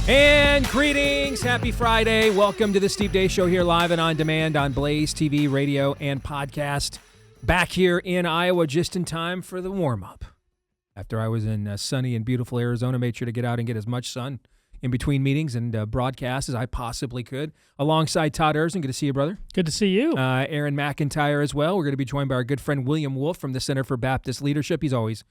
And greetings. Happy Friday. Welcome to the Steve Deace Show here live and on demand on Blaze TV, radio, and podcast. Back here in Iowa just in time for the warm-up. After I was in sunny and beautiful Arizona, made sure to get out and get as much sun in between meetings and broadcasts as I possibly could. Alongside Todd Erzen. Good to see you, brother. Good to see you. Aaron McIntyre as well. We're going to be joined by our good friend William Wolfe from the Center for Baptist Leadership. He's always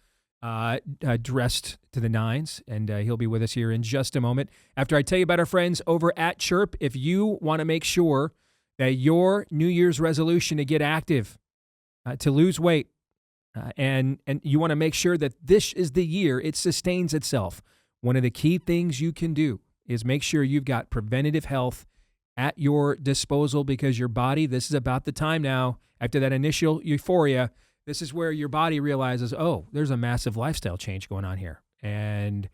dressed to the nines, and he'll be with us here in just a moment. After I tell you about our friends over at Chirp, if you want to make sure that your New Year's resolution to get active, to lose weight, and you want to make sure that this is the year it sustains itself, one of the key things you can do is make sure you've got preventative health at your disposal, because your body, this is about the time now, after that initial euphoria, this is where your body realizes, oh, there's a massive lifestyle change going on here. And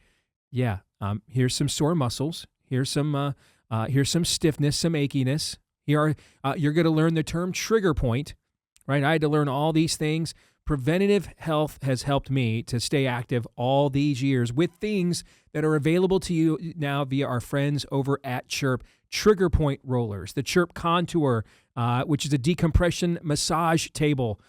yeah, here's some sore muscles. Here's some stiffness, some achiness. You're going to learn the term trigger point, right? I had to learn all these things. Preventative health has helped me to stay active all these years with things that are available to you now via our friends over at Chirp. Trigger point rollers, the Chirp Contour, which is a decompression massage table,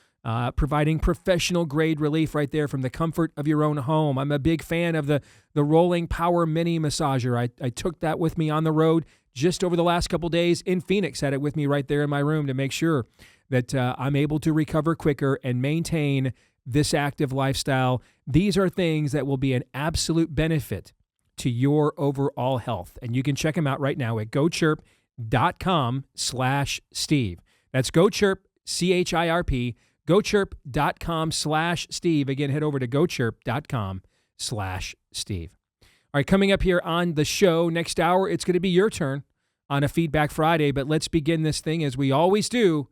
providing professional grade relief right there from the comfort of your own home. I'm a big fan of the Rolling Power Mini Massager. I took that with me on the road just over the last couple days in Phoenix. Had it with me right there in my room to make sure that I'm able to recover quicker and maintain this active lifestyle. These are things that will be an absolute benefit to your overall health. And you can check them out right now at gochirp.com/Steve. That's gochirp, CHIRP, gochirp.com/Steve. Again, head over to gochirp.com/Steve. All right, coming up here on the show next hour, it's going to be your turn on a Feedback Friday, but let's begin this thing as we always do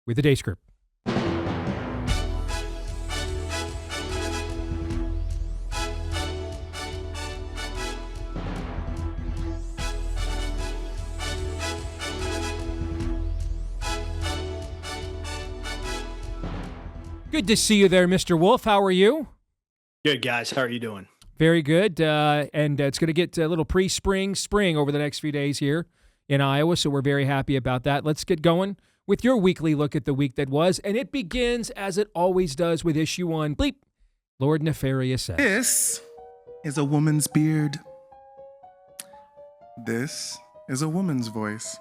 with the Deace Group. Good to see you there, Mr. Wolfe. How are you? Good, guys. How are you doing? Very good. And it's going to get a little spring over the next few days here in Iowa, so we're very happy about that. Let's get going with your weekly look at the week that was, and it begins, as it always does, with issue 1. Bleep. Lord Nefarious says. This is a woman's beard. This is a woman's voice.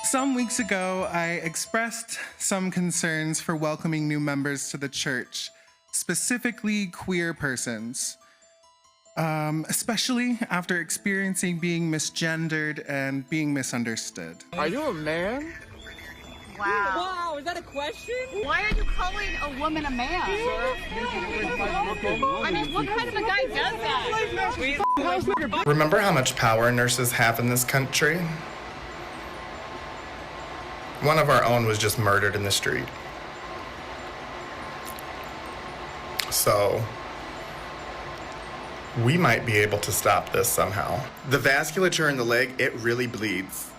Some weeks ago, I expressed some concerns for welcoming new members to the church, specifically queer persons, especially after experiencing being misgendered and being misunderstood. Are you a man? Wow, is that a question? Why are you calling a woman a man? I mean, what kind of a guy does that? Remember how much power nurses have in this country? One of our own was just murdered in the street. So, we might be able to stop this somehow. The vasculature in the leg, it really bleeds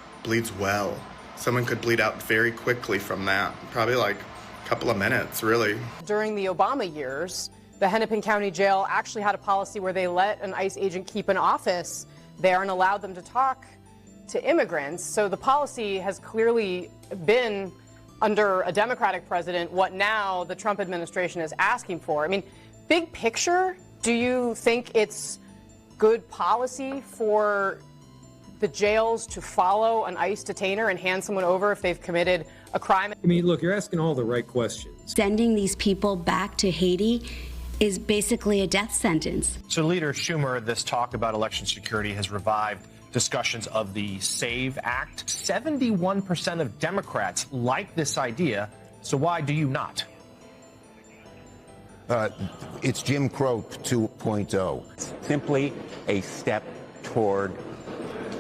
well. Someone could bleed out very quickly from that, probably like a couple of minutes, really. During the Obama years, the Hennepin County Jail actually had a policy where they let an ICE agent keep an office there and allowed them to talk to immigrants. So the policy has clearly been, under a Democratic president, what now the Trump administration is asking for. I mean, big picture, do you think it's good policy for the jails to follow an ICE detainer and hand someone over if they've committed a crime? I mean, look, you're asking all the right questions. Sending these people back to Haiti is basically a death sentence. So, Leader Schumer, this talk about election security has revived discussions of the SAVE Act. 71% of Democrats like this idea, so why do you not? It's Jim Crow 2.0. Simply a step toward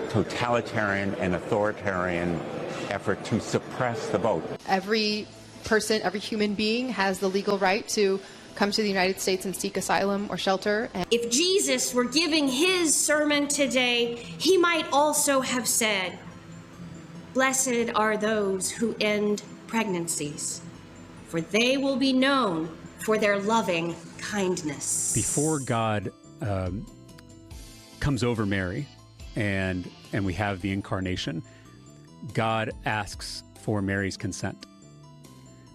totalitarian and authoritarian effort to suppress the vote. Every person, every human being has the legal right to come to the United States and seek asylum or shelter. If Jesus were giving his sermon today, he might also have said, "Blessed are those who end pregnancies, for they will be known for their loving kindness. Before God comes over Mary and we have the incarnation, God asks for Mary's consent,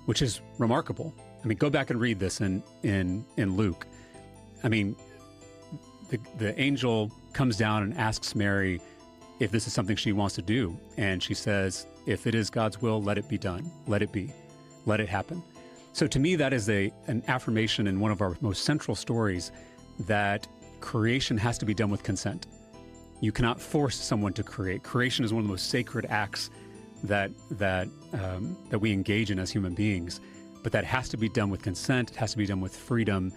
which is remarkable. I mean, go back and read this in Luke. I mean, the angel comes down and asks Mary if this is something she wants to do. And she says, if it is God's will, let it be done. Let it be. Let it happen. So to me, that is an affirmation in one of our most central stories that creation has to be done with consent. You cannot force someone to create. Creation is one of the most sacred acts that we engage in as human beings. But that has to be done with consent. It has to be done with freedom.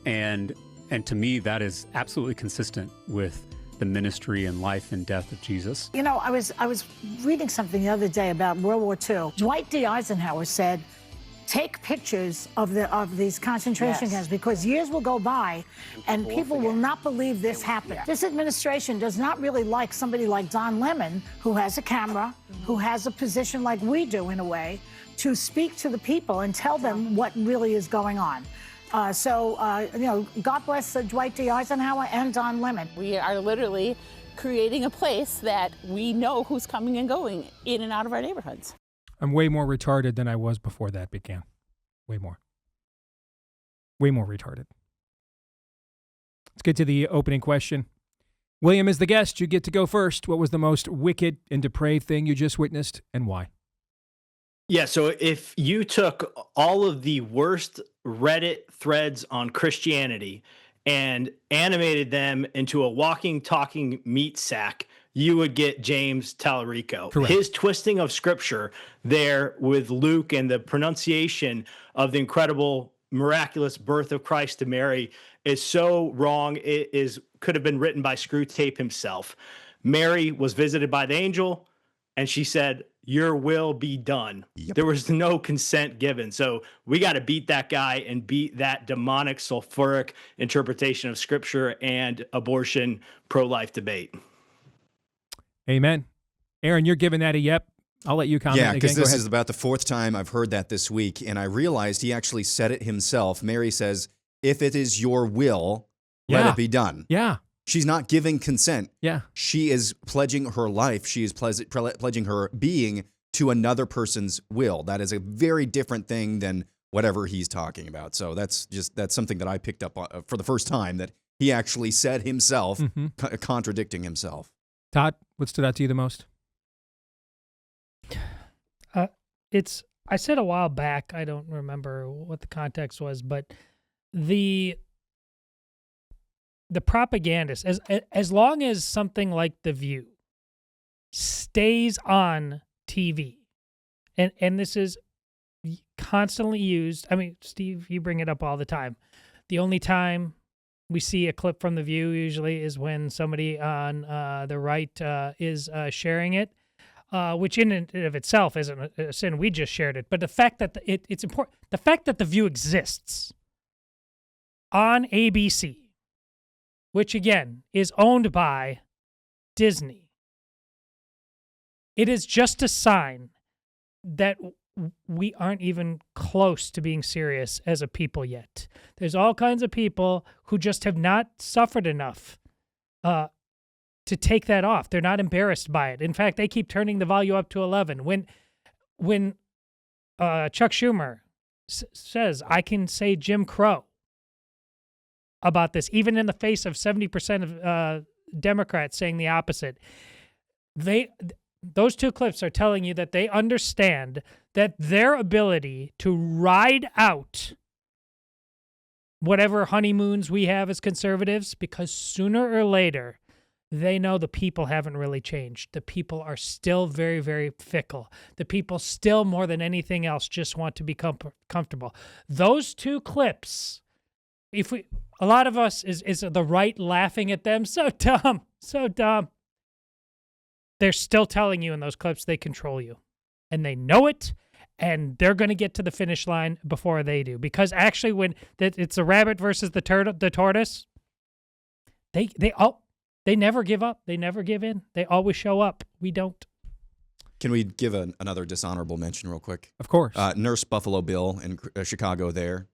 And to me, that is absolutely consistent with the ministry and life and death of Jesus. You know, I was reading something the other day about World War II. Dwight D. Eisenhower said, take pictures of these concentration camps, because years will go by and people will not believe this happened. This administration does not really like somebody like Don Lemon, who has a camera, who has a position like we do in a way, to speak to the people and tell them what really is going on. You know, God bless Dwight D. Eisenhower and Don Lemon. We are literally creating a place that we know who's coming and going in and out of our neighborhoods. I'm way more retarded than I was before that began. Way more. Way more retarded. Let's get to the opening question. William, as the guest, you get to go first. What was the most wicked and depraved thing you just witnessed, and why? Yeah, so if you took all of the worst Reddit threads on Christianity and animated them into a walking, talking meat sack, you would get James Tallarico. Correct. His twisting of scripture there with Luke and the pronunciation of the incredible, miraculous birth of Christ to Mary is so wrong. It could have been written by Screwtape himself. Mary was visited by the angel, and she said, your will be done. Yep. There was no consent given. So we got to beat that guy and beat that demonic, sulfuric interpretation of scripture and abortion pro-life debate. Amen. Aaron, you're giving that a yep. I'll let you comment. Yeah, because this is about the fourth time I've heard that this week, and I realized he actually said it himself. Mary says, if it is your will, let it be done. Yeah. She's not giving consent. Yeah. She is pledging her life. She is pledging her being to another person's will. That is a very different thing than whatever he's talking about. So that's something that I picked up on for the first time, that he actually said himself, contradicting himself. Todd, what stood out to you the most? I said a while back, I don't remember what the context was, but the propagandist, as long as something like The View stays on TV, and this is constantly used. I mean, Steve, you bring it up all the time. The only time we see a clip from The View usually is when somebody on the right is sharing it, which in and of itself isn't a sin. We just shared it. But the fact that it's important, the fact that The View exists on ABC, which again is owned by Disney, it is just a sign that we aren't even close to being serious as a people yet. There's all kinds of people who just have not suffered enough to take that off. They're not embarrassed by it. In fact, they keep turning the volume up to 11. When Chuck Schumer says, I can say Jim Crow about this, even in the face of 70% of Democrats saying the opposite, those two clips are telling you that they understand that their ability to ride out whatever honeymoons we have as conservatives, because sooner or later, they know the people haven't really changed. The people are still very, very fickle. The people still, more than anything else, just want to be comfortable. Those two clips, a lot of us is the right laughing at them. So dumb, so dumb. They're still telling you in those clips they control you, and they know it, and they're going to get to the finish line before they do. Because actually, when it's the rabbit versus the tortoise, they never give up. They never give in. They always show up. We don't. Can we give another dishonorable mention real quick? Of course. Nurse Buffalo Bill in Chicago there.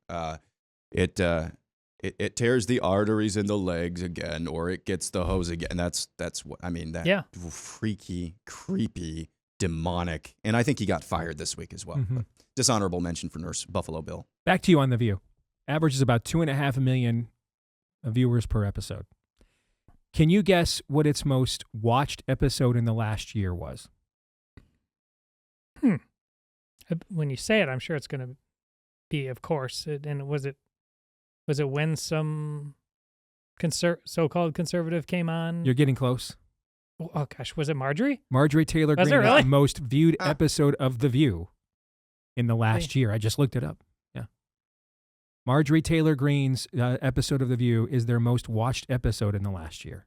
It tears the arteries in the legs again, or it gets the hose again. That's what I mean. That freaky, creepy, demonic. And I think he got fired this week as well. Mm-hmm. But dishonorable mention for Nurse Buffalo Bill. Back to you on The View. Averages about 2.5 million viewers per episode. Can you guess what its most watched episode in the last year was? When you say it, I'm sure it's going to be, of course. And was it when some so-called conservative came on? You're getting close. Oh gosh, was it Marjorie? Marjorie Taylor Greene, really? the most viewed episode of The View in the last year. I just looked it up. Yeah. Marjorie Taylor Greene's episode of The View is their most watched episode in the last year.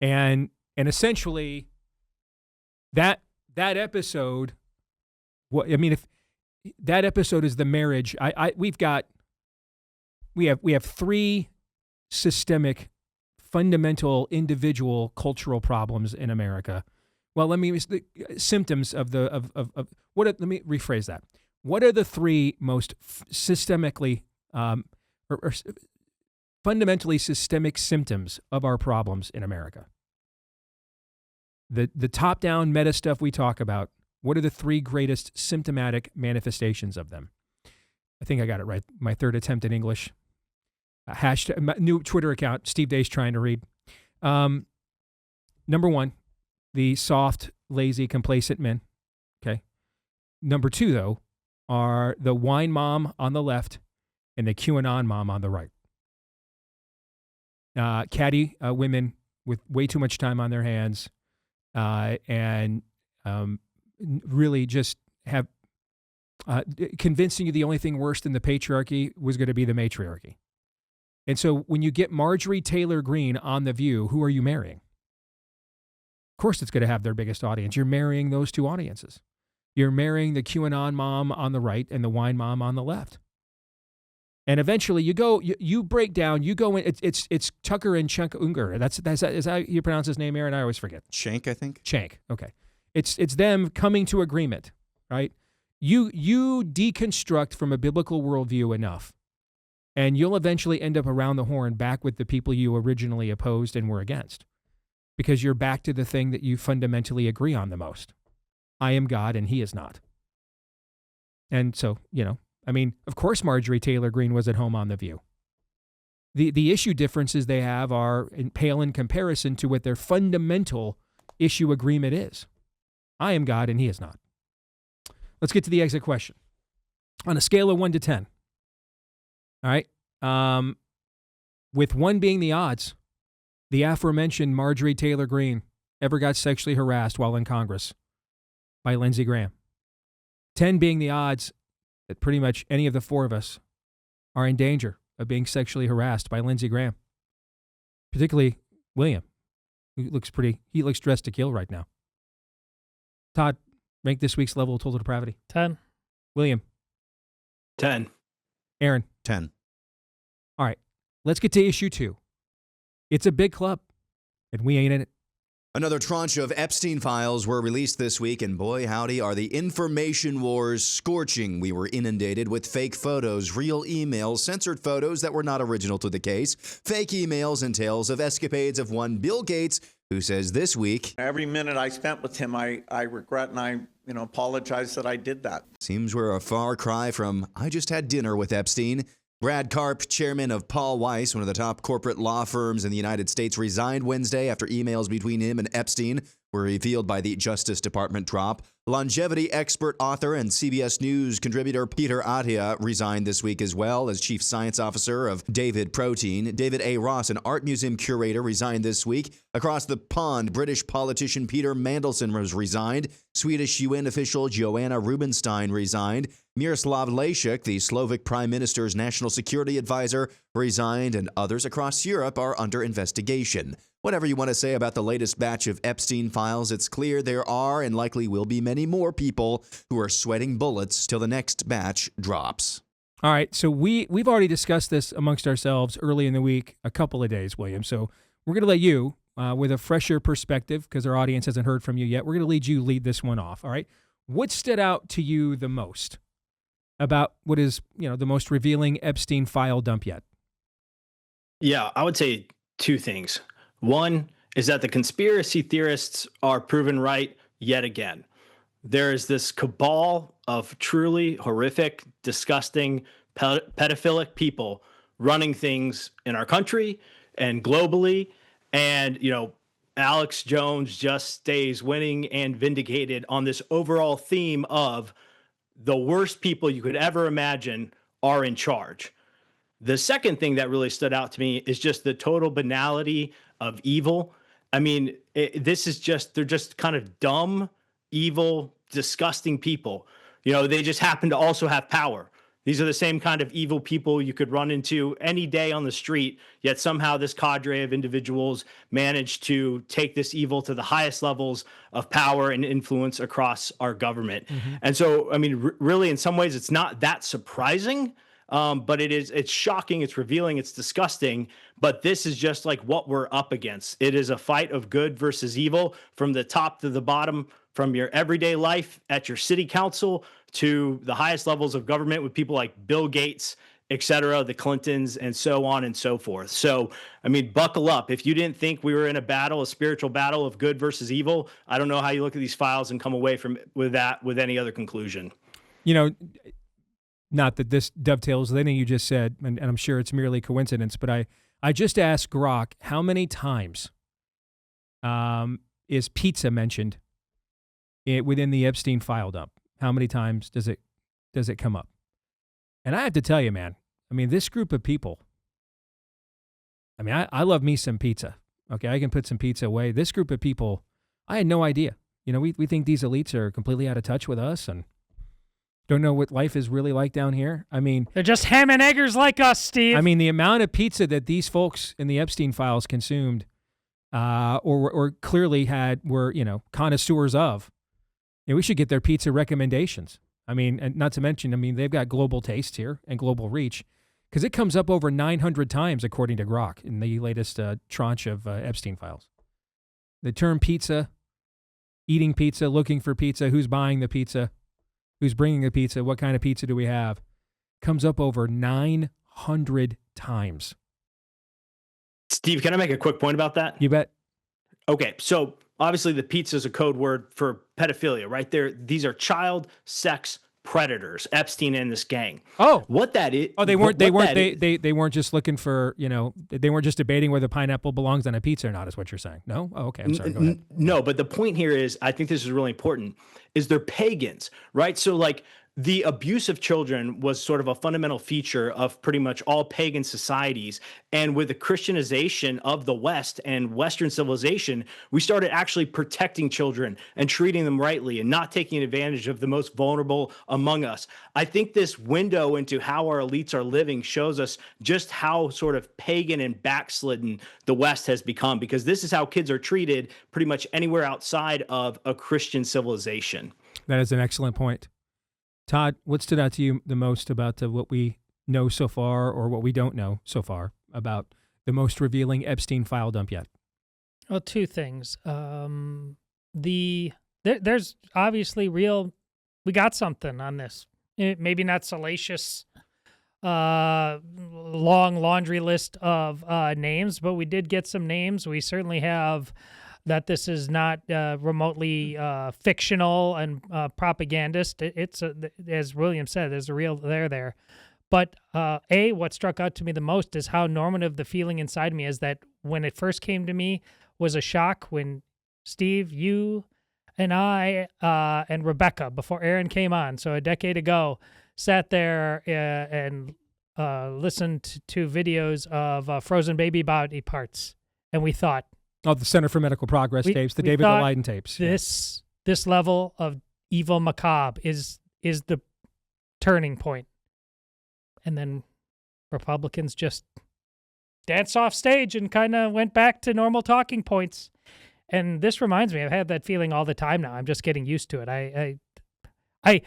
And essentially that episode, if that episode is the marriage, we have three systemic, fundamental, individual cultural problems in America. Well, let me symptoms of what? Let me rephrase that. What are the three most systemically or fundamentally systemic symptoms of our problems in America? The top-down meta stuff we talk about. What are the three greatest symptomatic manifestations of them? I think I got it right. My third attempt in English. Hashtag, my new Twitter account, Steve Deace trying to read. Number one, the soft, lazy, complacent men. Okay. Number two, though, are the wine mom on the left and the QAnon mom on the right. Catty women with way too much time on their hands and really just have convincing you the only thing worse than the patriarchy was going to be the matriarchy. And so when you get Marjorie Taylor Greene on The View, who are you marrying? Of course it's going to have their biggest audience. You're marrying those two audiences. You're marrying the QAnon mom on the right and the wine mom on the left. And eventually you break down, you go in, it's Tucker and Chunk Unger. Is how you pronounce his name, Aaron? I always forget. Shank, I think. Shank, okay. It's them coming to agreement, right? You deconstruct from a biblical worldview enough, and you'll eventually end up around the horn back with the people you originally opposed and were against, because you're back to the thing that you fundamentally agree on the most. I am God and he is not. And so, of course Marjorie Taylor Greene was at home on The View. The issue differences they have are pale in comparison to what their fundamental issue agreement is. I am God and he is not. Let's get to the exit question. On a scale of 1 to 10. All right. With 1 being the odds, the aforementioned Marjorie Taylor Greene ever got sexually harassed while in Congress by Lindsey Graham. 10 being the odds that pretty much any of the four of us are in danger of being sexually harassed by Lindsey Graham. Particularly William, who looks dressed to kill right now. Todd, rank this week's level of total depravity. 10. William. 10. Aaron. 10. All right, let's get to issue 2. It's a big club, and we ain't in it. Another tranche of Epstein files were released this week, and boy, howdy, are the information wars scorching. We were inundated with fake photos, real emails, censored photos that were not original to the case, fake emails, and tales of escapades of one Bill Gates, who says this week, every minute I spent with him, I regret and I apologize that I did that. Seems we're a far cry from, I just had dinner with Epstein. Brad Karp, chairman of Paul Weiss, one of the top corporate law firms in the United States, resigned Wednesday after emails between him and Epstein were revealed by the Justice Department drop. Longevity expert, author, and CBS News contributor Peter Attia resigned this week as well as chief science officer of David Protein. David A. Ross, an art museum curator, resigned this week. Across the pond, British politician Peter Mandelson was resigned. Swedish UN official Joanna Rubinstein resigned. Miroslav Lajcik, the Slovak prime minister's national security advisor, resigned, and others across Europe are under investigation. Whatever you want to say about the latest batch of Epstein files, it's clear there are and likely will be many more people who are sweating bullets till the next batch drops. All right, so we've already discussed this amongst ourselves early in the week, a couple of days, William. So we're going to let you with a fresher perspective, because our audience hasn't heard from you yet. We're going to lead this one off. All right. What stood out to you the most about what is, the most revealing Epstein file dump yet? Yeah, I would say two things. One is that the conspiracy theorists are proven right yet again. There is this cabal of truly horrific, disgusting, pedophilic people running things in our country and globally. And, Alex Jones just stays winning and vindicated on this overall theme of the worst people you could ever imagine are in charge. The second thing that really stood out to me is just the total banality of evil. I mean, they're just kind of dumb, evil, disgusting people. They just happen to also have power. These are the same kind of evil people you could run into any day on the street, yet somehow this cadre of individuals managed to take this evil to the highest levels of power and influence across our government. Mm-hmm. And so, I mean, really, in some ways, it's not that surprising, but it's shocking, it's revealing, it's disgusting. But this is just like what we're up against. It is a fight of good versus evil from the top to the bottom, from your everyday life at your city council to the highest levels of government with people like Bill Gates, et cetera, the Clintons, and so on and so forth. So, I mean, buckle up. If you didn't think we were in a spiritual battle of good versus evil, I don't know how you look at these files and come away with any other conclusion. Not that this dovetails with anything you just said, and I'm sure it's merely coincidence, but I just asked Grok, how many times is pizza mentioned within the Epstein file dump? How many times does it come up? And I have to tell you, man, I mean, this group of people, I mean, I love me some pizza. Okay, I can put some pizza away. This group of people, I had no idea. We think these elites are completely out of touch with us and don't know what life is really like down here. I mean, they're just ham and eggers like us, Steve. I mean, the amount of pizza that these folks in the Epstein files consumed or clearly were connoisseurs of, we should get their pizza recommendations. I mean, and not to mention, they've got global taste here and global reach, because it comes up over 900 times, according to Grok, in the latest tranche of Epstein files. The term pizza, eating pizza, looking for pizza, who's buying the pizza, who's bringing the pizza, what kind of pizza do we have, comes up over 900 times. Steve, can I make a quick point about that? You bet. Okay, so obviously the pizza is a code word for pedophilia, right? These are child sex predators, Epstein and this gang. Oh, what that is? Oh, they weren't just looking for, they weren't just debating whether pineapple belongs on a pizza or not, is what you're saying. No? Oh, okay. I'm sorry. Go ahead. No, but the point here is, I think this is really important, is they're pagans, right? So like the abuse of children was sort of a fundamental feature of pretty much all pagan societies. And with the Christianization of the West and Western civilization, we started actually protecting children and treating them rightly and not taking advantage of the most vulnerable among us. I think this window into how our elites are living shows us just how sort of pagan and backslidden the West has become, because this is how kids are treated pretty much anywhere outside of a Christian civilization. That is an excellent point. Todd, what stood out to you the most about what we know so far, or what we don't know so far, about the most revealing Epstein file dump yet? Well, two things. There's obviously we got something on this. Maybe not salacious, long laundry list of names, but we did get some names. We certainly have that this is not remotely fictional and propagandist. It's as William said, there's a real there. But what struck out to me the most is how normative the feeling inside me is, that when it first came to me was a shock when Steve, you and I and Rebecca, before Aaron came on, so a decade ago, sat there and listened to videos of frozen baby body parts, and we thought, oh, the Center for Medical Progress tapes, the David Leiden tapes. This level of evil macabre is the turning point. And then Republicans just danced off stage and kind of went back to normal talking points. And this reminds me, I've had that feeling all the time now. I'm just getting used to it. I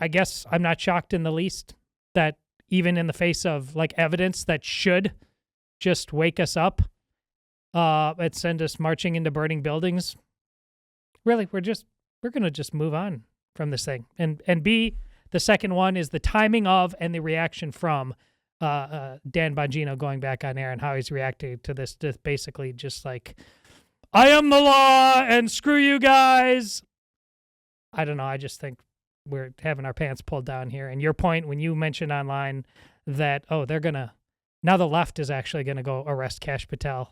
guess I'm not shocked in the least that even in the face of like evidence that should just wake us up, and send us marching into burning buildings. Really, we're going to just move on from this thing. And B, the second one is the timing of and the reaction from Dan Bongino going back on air and how he's reacting to this, basically just like, I am the law and screw you guys. I don't know. I just think we're having our pants pulled down here. And your point when you mentioned online that, now the left is actually going to go arrest Kash Patel.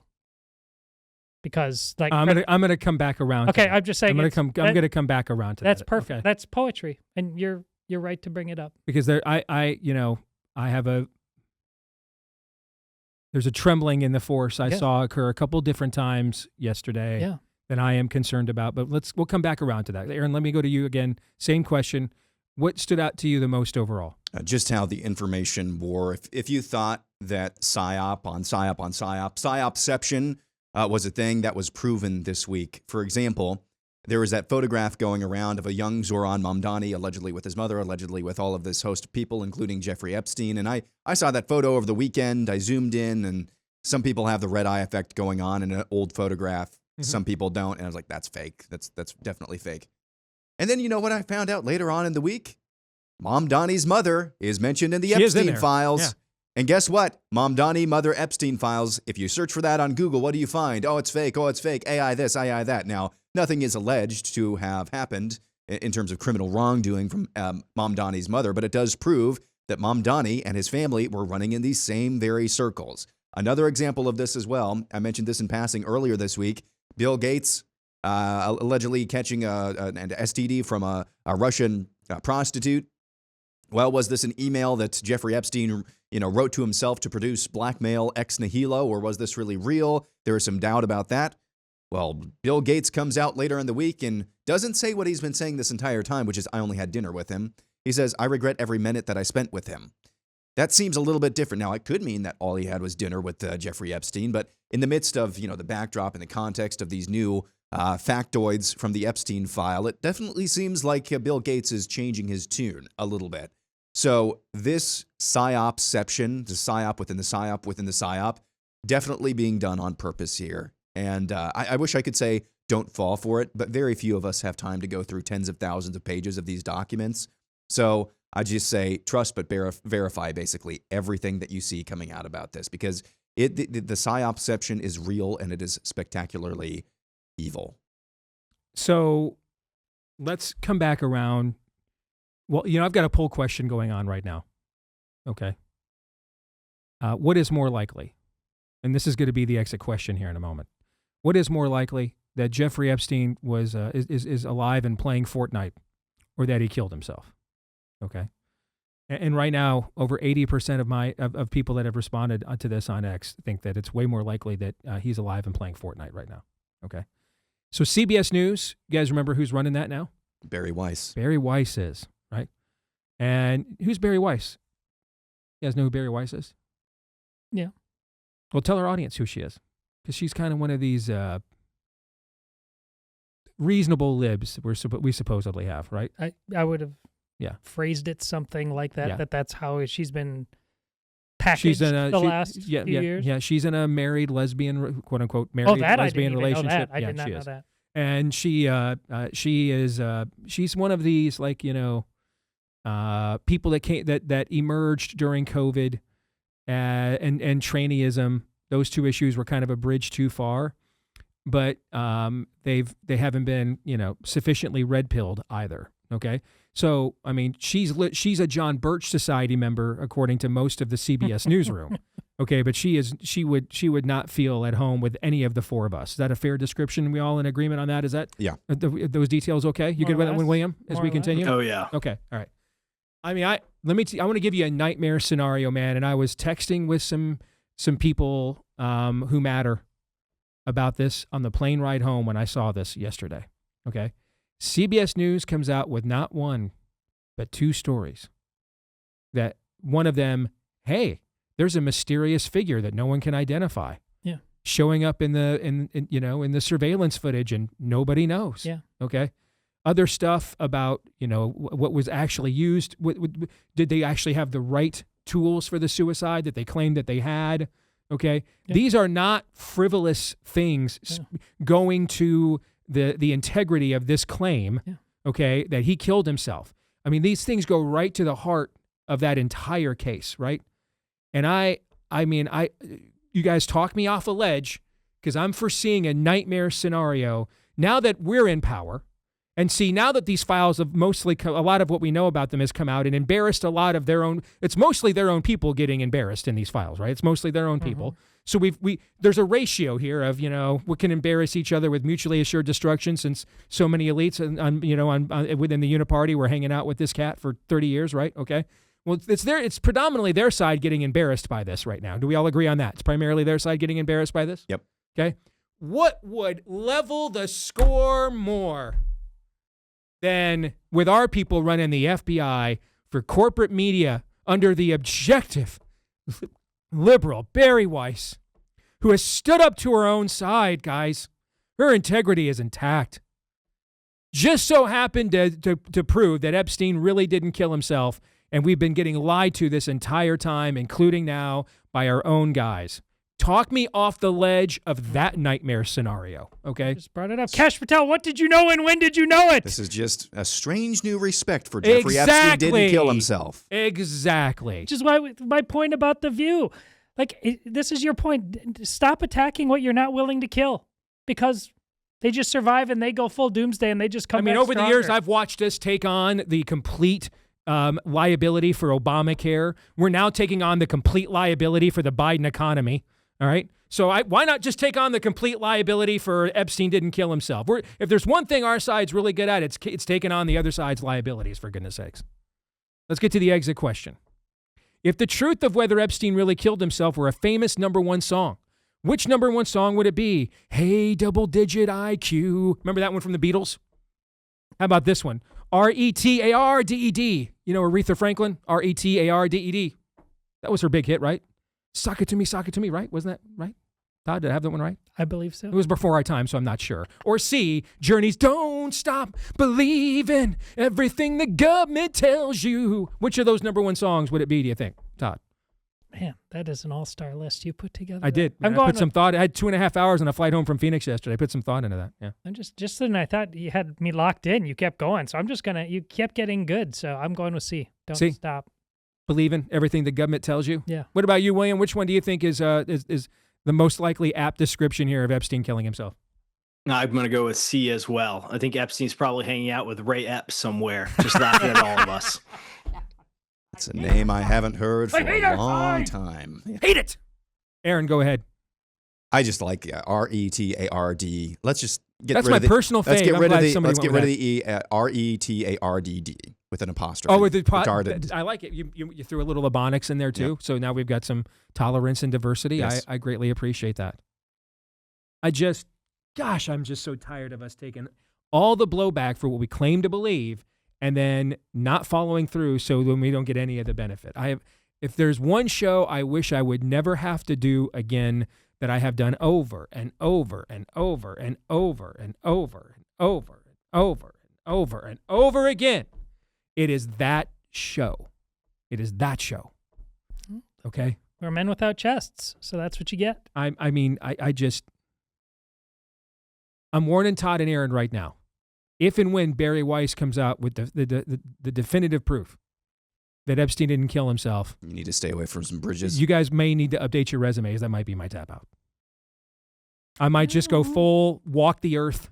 Because I'm gonna come back around. Okay, I'm just saying I'm gonna come back around to that. That's perfect. Okay. That's poetry, and you're right to bring it up. Because there's a trembling in the force I saw occur a couple different times yesterday. Yeah. That I am concerned about. But we'll come back around to that. Aaron, let me go to you again. Same question. What stood out to you the most overall? Just how the information war. If you thought that psyop on psyop on psyop, psyopception was a thing that was proven this week. For example, there was that photograph going around of a young Zoran Mamdani, allegedly with his mother, allegedly with all of this host of people, including Jeffrey Epstein. And I saw that photo over the weekend. I zoomed in, and some people have the red eye effect going on in an old photograph. Mm-hmm. Some people don't. And I was like, that's fake. That's definitely fake. And then you know what I found out later on in the week? Mamdani's mother is mentioned in the Epstein files. Yeah. And guess what? Mamdani, mother Epstein files. If you search for that on Google, what do you find? Oh, it's fake. Oh, it's fake. AI this, AI that. Now, nothing is alleged to have happened in terms of criminal wrongdoing from Mamdani's mother, but it does prove that Mamdani and his family were running in these same very circles. Another example of this as well, I mentioned this in passing earlier this week, Bill Gates allegedly catching an STD from a Russian prostitute. Well, was this an email that Jeffrey Epstein, wrote to himself to produce blackmail ex nihilo, or was this really real? There is some doubt about that. Well, Bill Gates comes out later in the week and doesn't say what he's been saying this entire time, which is, I only had dinner with him. He says, I regret every minute that I spent with him. That seems a little bit different. Now, it could mean that all he had was dinner with Jeffrey Epstein, but in the midst of, the backdrop and the context of these new factoids from the Epstein file, it definitely seems like Bill Gates is changing his tune a little bit. So this psyopception, the psyop within the psyop within the psyop, definitely being done on purpose here. And I wish I could say don't fall for it, but very few of us have time to go through tens of thousands of pages of these documents. So I just say trust but verify basically everything that you see coming out about this, because the psyopception is real and it is spectacularly evil. So let's come back around. Well, I've got a poll question going on right now. Okay. What is more likely? And this is going to be the exit question here in a moment. What is more likely, that Jeffrey Epstein is alive and playing Fortnite, or that he killed himself? Okay. And right now, over 80% of people that have responded to this on X think that it's way more likely that he's alive and playing Fortnite right now. Okay. So CBS News, you guys remember who's running that now? Barry Weiss. Barry Weiss is, right? And who's Barry Weiss? You guys know who Barry Weiss is? Yeah. Well, tell our audience who she is, because she's kind of one of these reasonable libs we supposedly have, right? I would have phrased it something like that, that's how she's been packaged last few years. Yeah, she's in a married lesbian, quote unquote, married lesbian relationship. I did not know that. And she's one of these, like, people that emerged during COVID and trannyism. Those two issues were kind of a bridge too far, but they haven't been sufficiently red pilled either. Okay, so I mean she's a John Birch Society member according to most of the CBS newsroom. Okay, but she would not feel at home with any of the four of us. Is that a fair description? We all in agreement on that? Is that those details okay? You good with that one, William? As we continue? Oh yeah. Okay, all right. I mean, I want to give you a nightmare scenario, man. And I was texting with some people who matter about this on the plane ride home when I saw this yesterday. Okay, CBS News comes out with not one, but two stories. That one of them, hey, there's a mysterious figure that no one can identify. Yeah, showing up in the surveillance footage, and nobody knows. Yeah. Okay. Other stuff about, what was actually used. Did they actually have the right tools for the suicide that they claimed that they had? Okay? These are not frivolous things going to the integrity of this claim, okay, that he killed himself. I mean, these things go right to the heart of that entire case, right? And you guys talk me off a ledge because I'm foreseeing a nightmare scenario now that we're in power. And see, now that these files have mostly, a lot of what we know about them has come out and embarrassed a lot of their own, it's mostly their own people getting embarrassed in these files, right? It's mostly their own people. So there's a ratio here of, we can embarrass each other with mutually assured destruction since so many elites within the Uniparty were hanging out with this cat for 30 years, right? Okay. Well, it's predominantly their side getting embarrassed by this right now. Do we all agree on that? It's primarily their side getting embarrassed by this? Yep. Okay. What would level the score more than with our people running the FBI for corporate media under the objective liberal Bari Weiss, who has stood up to her own side, guys. Her integrity is intact. Just so happened to prove that Epstein really didn't kill himself, and we've been getting lied to this entire time, including now by our own guys. Talk me off the ledge of that nightmare scenario, okay? Just brought it up. Kash Patel, what did you know and when did you know it? This is just a strange new respect for Jeffrey Epstein didn't kill himself. Exactly. Which is why my point about The View. This is your point. Stop attacking what you're not willing to kill because they just survive and they go full doomsday and they just come back over stronger. the years, I've watched us take on the complete liability for Obamacare. We're now taking on the complete liability for the Biden economy. All right. So why not just take on the complete liability for Epstein didn't kill himself? If there's one thing our side's really good at, it's taking on the other side's liabilities, for goodness sakes. Let's get to the exit question. If the truth of whether Epstein really killed himself were a famous #1 song, which #1 song would it be? Hey, double digit IQ. Remember that one from the Beatles? How about this one? RETARDED. Aretha Franklin? RETARDED. That was her big hit, right? Sock it to me, right? Wasn't that right? Todd, did I have that one right? I believe so. It was before our time, so I'm not sure. Or C, Journey's Don't Stop Believing Everything the Government Tells You. Which of those #1 songs would it be, do you think, Todd? Man, that is an all-star list you put together. I did. I put some thought. I had 2.5 hours on a flight home from Phoenix yesterday. I put some thought into that. Yeah. I'm just then I thought you had me locked in. You kept going, so you kept getting good. So I'm going with C. Don't stop. Believing everything the government tells you? Yeah. What about you, William? Which one do you think is the most likely apt description here of Epstein killing himself? I'm going to go with C as well. I think Epstein's probably hanging out with Ray Epps somewhere, just laughing at all of us. That's a name I haven't heard for a long time. Hate it! Aaron, go ahead. I just like RETARD. Let's just get That's rid my of the, personal let's fave. get rid of the Somebody let's get went rid of with the RETARDD with an apostrophe. Oh, with the I like it. You threw a little Ebonics in there too. Yep. So now we've got some tolerance and diversity. Yes. I greatly appreciate that. I'm just so tired of us taking all the blowback for what we claim to believe and then not following through, so then we don't get any of the benefit. If there's one show I wish I would never have to do again that I have done over and over and over and over and over and over and over and over and over again, it is that show. It is that show. Okay? We're men without chests, so that's what you get. I'm warning Todd and Aaron right now. If and when Bari Weiss comes out with the definitive proof that Epstein didn't kill himself, you need to stay away from some bridges. You guys may need to update your resumes. That might be my tap out. I might just go full walk the earth,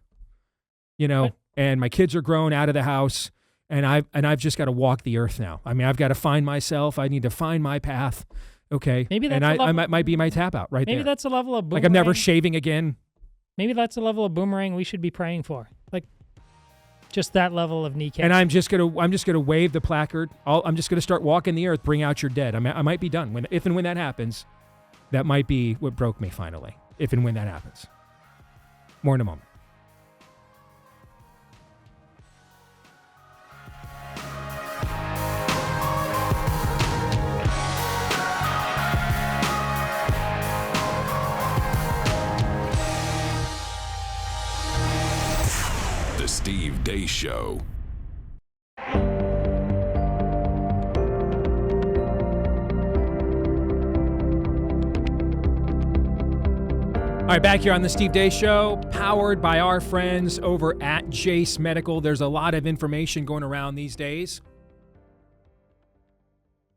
and my kids are grown out of the house, and I've just got to walk the earth now. I mean, I've got to find myself. I need to find my path. Okay. Maybe that's I might be my tap out right there. Maybe that's a level of boomerang. Like I'm never shaving again. Maybe that's a level of boomerang we should be praying for. Like just that level of kneecap. And I'm just gonna wave the placard. I'm just gonna start walking the earth. Bring out your dead. I might be done. If and when that happens, that might be what broke me finally. If and when that happens. More in a moment. The Steve Deace Show. right, back here on the Steve Deace Show, powered by our friends over at Jooos Medical. There's a lot of information going around these days.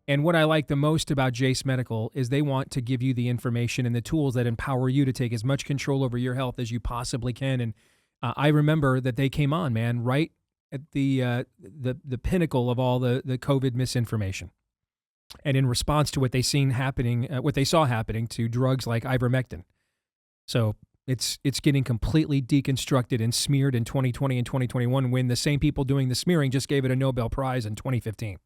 And what I like the most about Jooos Medical is they want to give you the information and the tools that empower you to take as much control over your health as you possibly can. And I remember that they came on, man, right at the pinnacle of all the COVID misinformation. And in response to what they saw happening to drugs like ivermectin. So it's getting completely deconstructed and smeared in 2020 and 2021 when the same people doing the smearing just gave it a Nobel Prize in 2015.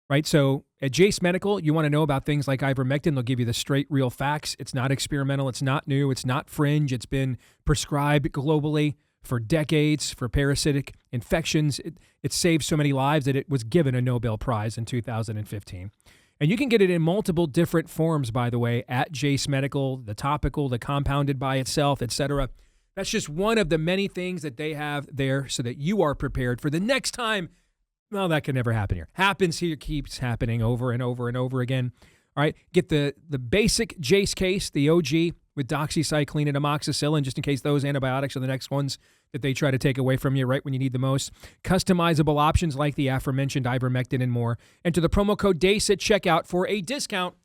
Right? So at Jooos Medical, you want to know about things like ivermectin. They'll give you the straight, real facts. It's not experimental. It's not new. It's not fringe. It's been prescribed globally for decades for parasitic infections. It saved so many lives that it was given a Nobel Prize in 2015. And you can get it in multiple different forms, by the way, at Jooos Medical, the topical, the compounded by itself, etc. That's just one of the many things that they have there so that you are prepared for the next time. Well, that can never happen here. Happens here, keeps happening over and over and over again. All right, get the basic Jooos case, the OG, with doxycycline and amoxicillin, just in case those antibiotics are the next ones that they try to take away from you right when you need the most. Customizable options like the aforementioned ivermectin and more. Enter the promo code DACE at checkout for a discount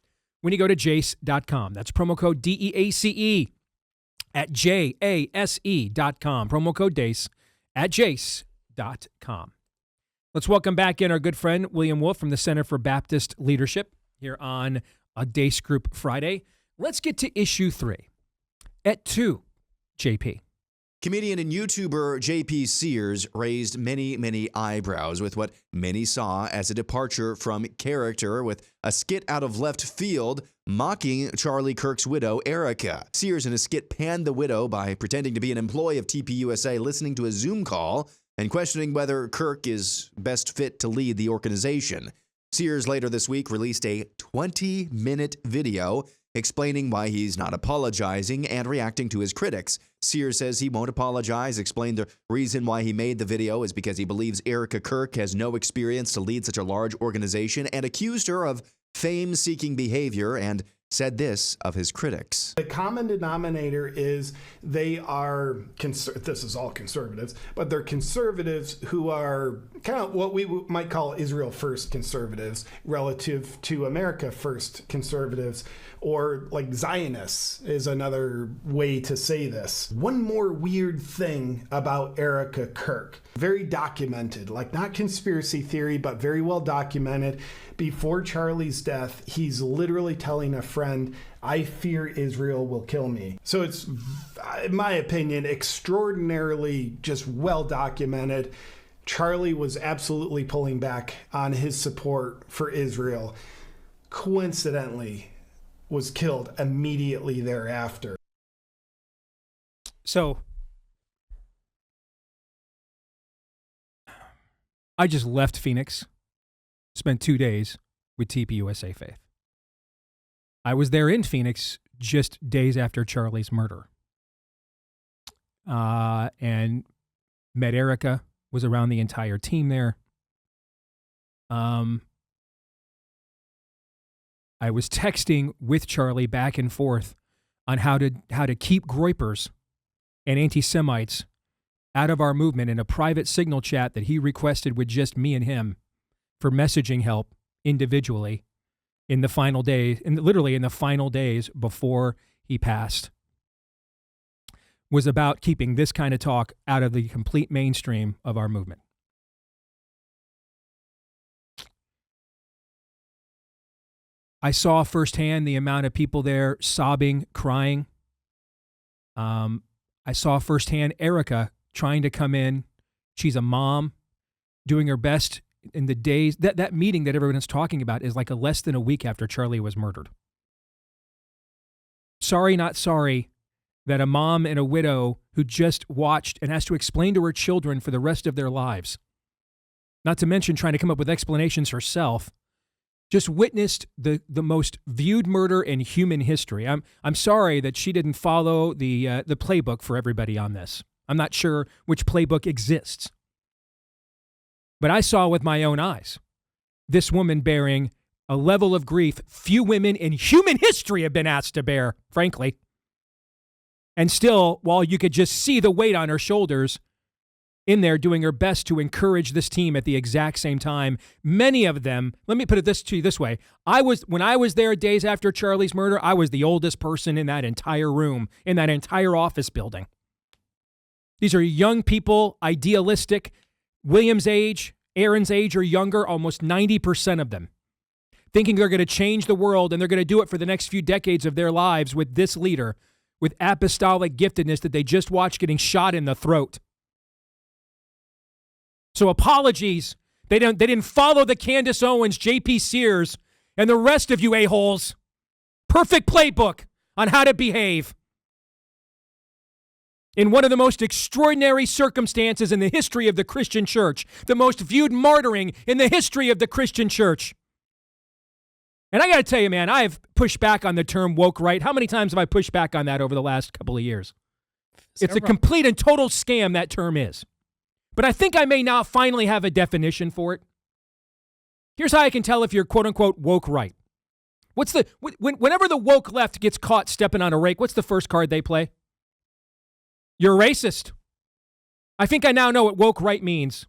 when you go to jase.com. That's promo code DEACE at JASE.com. Promo code DACE at jase.com. Let's welcome back in our good friend, William Wolfe from the Center for Baptist Leadership here on a Deace Group Friday. Let's get to issue 3 at 2, JP. Comedian and YouTuber JP Sears raised many eyebrows with what many saw as a departure from character with a skit out of left field mocking Charlie Kirk's widow, Erica. Sears in a skit panned the widow by pretending to be an employee of TPUSA listening to a Zoom call and questioning whether Kirk is best fit to lead the organization. Sears later this week released a 20-minute video explaining why he's not apologizing and reacting to his critics. Sears says he won't apologize, explained the reason why he made the video is because he believes Erica Kirk has no experience to lead such a large organization, and accused her of fame-seeking behavior, and said this of his critics. The common denominator is they are, this is all conservatives, but they're conservatives who are kind of what we might call Israel first conservatives relative to America first conservatives, or like Zionists is another way to say this. One more weird thing about Erica Kirk. Very documented, like not conspiracy theory, but very well documented. Before Charlie's death, he's literally telling a friend, I fear Israel will kill me. So it's, in my opinion, extraordinarily just well documented. Charlie was absolutely pulling back on his support for Israel. Coincidentally, was killed immediately thereafter. So I just left Phoenix, spent 2 days with TPUSA Faith. I was there in Phoenix just days after Charlie's murder. And met Erica, was around the entire team there. I was texting with Charlie back and forth on how to keep groypers and anti-Semites out of our movement in a private signal chat that he requested with just me and him for messaging help individually in the final days, literally in the final days before he passed, was about keeping this kind of talk out of the complete mainstream of our movement. I saw firsthand the amount of people there sobbing, crying. I saw firsthand Erica trying to come in. She's a mom, doing her best in the days. That meeting that everyone is talking about is like less than a week after Charlie was murdered. Sorry, not sorry that a mom and a widow who just watched and has to explain to her children for the rest of their lives, not to mention trying to come up with explanations herself, just witnessed the most viewed murder in human history. I'm sorry that she didn't follow the playbook for everybody on this. I'm not sure which playbook exists. But I saw with my own eyes this woman bearing a level of grief few women in human history have been asked to bear, frankly. And still, while you could just see the weight on her shoulders, in there doing her best to encourage this team at the exact same time. Many of them, let me put it to you this way. When I was there days after Charlie's murder, I was the oldest person in that entire room, in that entire office building. These are young people, idealistic, William's age, Aaron's age or younger, almost 90% of them, thinking they're going to change the world and they're going to do it for the next few decades of their lives with this leader, with apostolic giftedness that they just watched getting shot in the throat. So apologies. They didn't follow the Candace Owens, J.P. Sears, and the rest of you a-holes. Perfect playbook on how to behave. In one of the most extraordinary circumstances in the history of the Christian church, the most viewed martyring in the history of the Christian church. And I got to tell you, man, I have pushed back on the term woke right. How many times have I pushed back on that over the last couple of years? It's a complete and total scam, that term is. But I think I may now finally have a definition for it. Here's how I can tell if you're quote-unquote woke right. Whenever the woke left gets caught stepping on a rake, what's the first card they play? You're a racist. I think I now know what woke right means.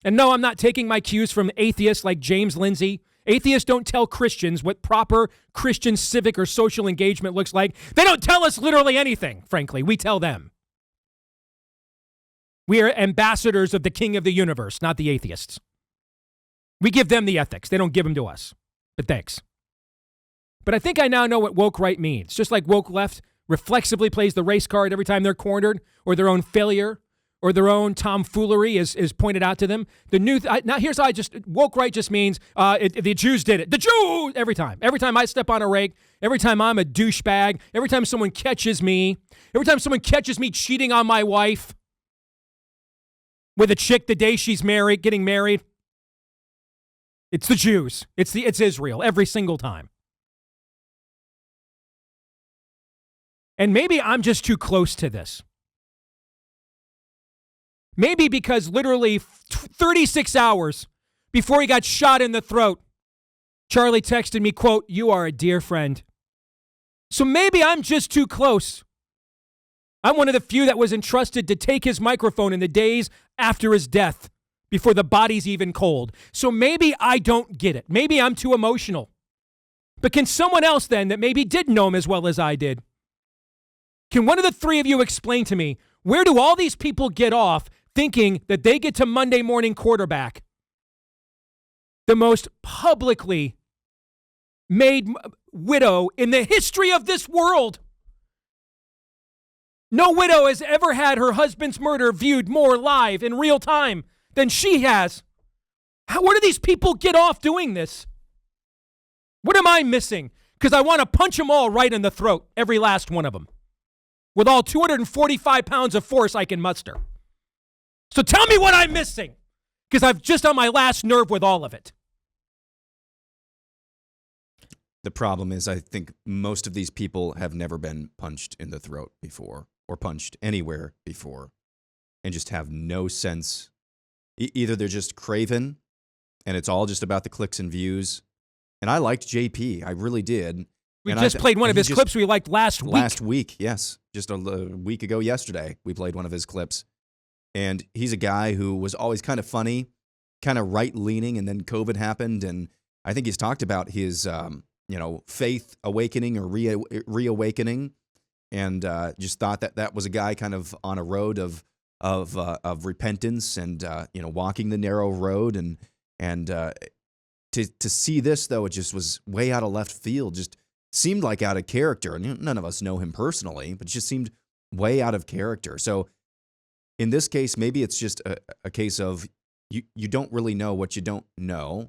And no, I'm not taking my cues from atheists like James Lindsay. Atheists don't tell Christians what proper Christian civic or social engagement looks like. They don't tell us literally anything, frankly. We tell them. We are ambassadors of the King of the universe, not the atheists. We give them the ethics. They don't give them to us. But thanks. But I think I now know what woke right means. Just like woke left reflexively plays the race card every time they're cornered, or their own failure, or their own tomfoolery is pointed out to them. Here's how woke right just means the Jews did it. The Jews! Every time. Every time I step on a rake, every time I'm a douchebag, every time someone catches me cheating on my wife, with a chick the day she's getting married. It's the Jews. It's Israel every single time. And maybe I'm just too close to this. Maybe because literally 36 hours before he got shot in the throat, Charlie texted me, quote, "You are a dear friend." So maybe I'm just too close. I'm one of the few that was entrusted to take his microphone in the days after his death, before the body's even cold. So maybe I don't get it. Maybe I'm too emotional. But can someone else then that maybe did know him as well as I did, can one of the three of you explain to me, where do all these people get off thinking that they get to Monday morning quarterback the most publicly made widow in the history of this world? No widow has ever had her husband's murder viewed more live in real time than she has. Where do these people get off doing this? What am I missing? Because I want to punch them all right in the throat, every last one of them, with all 245 pounds of force I can muster. So tell me what I'm missing, because I'm just on my last nerve with all of it. The problem is, I think most of these people have never been punched in the throat before, or punched anywhere before, and just have no sense. Either they're just craven, and it's all just about the clicks and views. And I liked JP, I really did. We just played one of his clips we liked last week. Last week, yes. Just a week ago yesterday, we played one of his clips. And he's a guy who was always kind of funny, kind of right-leaning, and then COVID happened, and I think he's talked about his faith awakening or reawakening, and just thought that was a guy kind of on a road of repentance and walking the narrow road, and to see this though, it just was way out of left field. Just seemed like out of character, and none of us know him personally, but it just seemed way out of character. So in this case, maybe it's just a case of you don't really know what you don't know.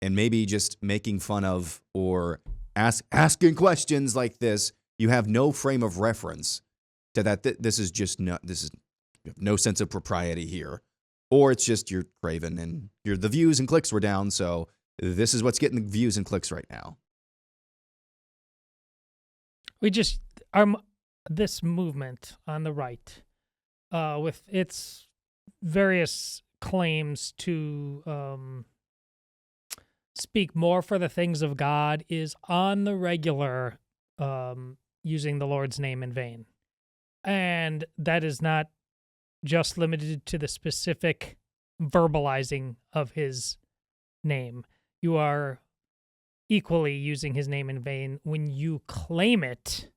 And maybe just making fun of or asking questions like this, you have no frame of reference to that. This is you have no sense of propriety here, or it's just you're craven and the views and clicks were down. So this is what's getting the views and clicks right now. This movement on the right, with its various claims to speak more for the things of God, is on the regular using the Lord's name in vain. And that is not just limited to the specific verbalizing of his name. You are equally using his name in vain when you claim it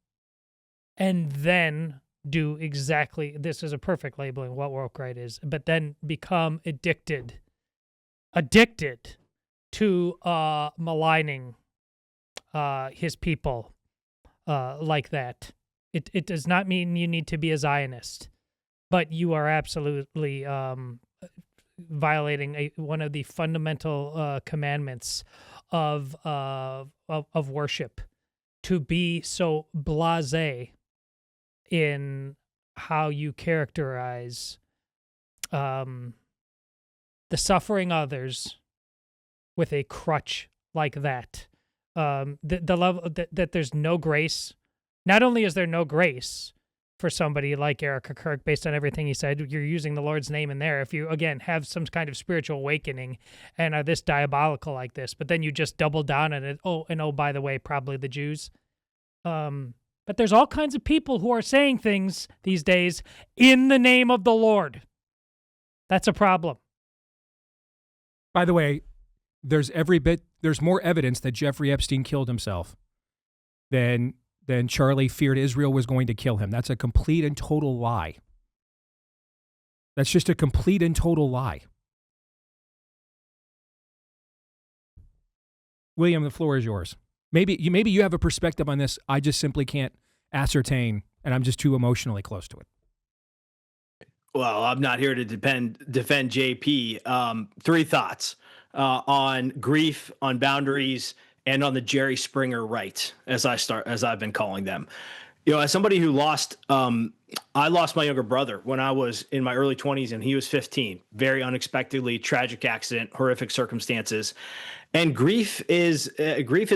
and then do exactly, this is a perfect labeling what woke right is, but then become addicted to maligning his people like that. It does not mean you need to be a Zionist, but you are absolutely violating one of the fundamental commandments of worship, to be so blasé in how you characterize the suffering others with a crutch like that. The level that there's no grace. Not only is there no grace for somebody like Erica Kirk, based on everything he said, you're using the Lord's name in there. If you, again, have some kind of spiritual awakening and are this diabolical like this, but then you just double down on it. Oh, by the way, probably the Jews. But there's all kinds of people who are saying things these days in the name of the Lord. That's a problem. By the way, there's more evidence that Jeffrey Epstein killed himself than Charlie feared Israel was going to kill him. That's a complete and total lie. That's just a complete and total lie. William, the floor is yours. Maybe you have a perspective on this. I just simply can't ascertain, and I'm just too emotionally close to it. Well, I'm not here to defend JP. Three thoughts on grief, on boundaries, and on the Jerry Springer right, as I've been calling them. You know, as somebody who I lost my younger brother when I was in my early 20s and he was 15. Very unexpectedly, tragic accident, horrific circumstances. And grief is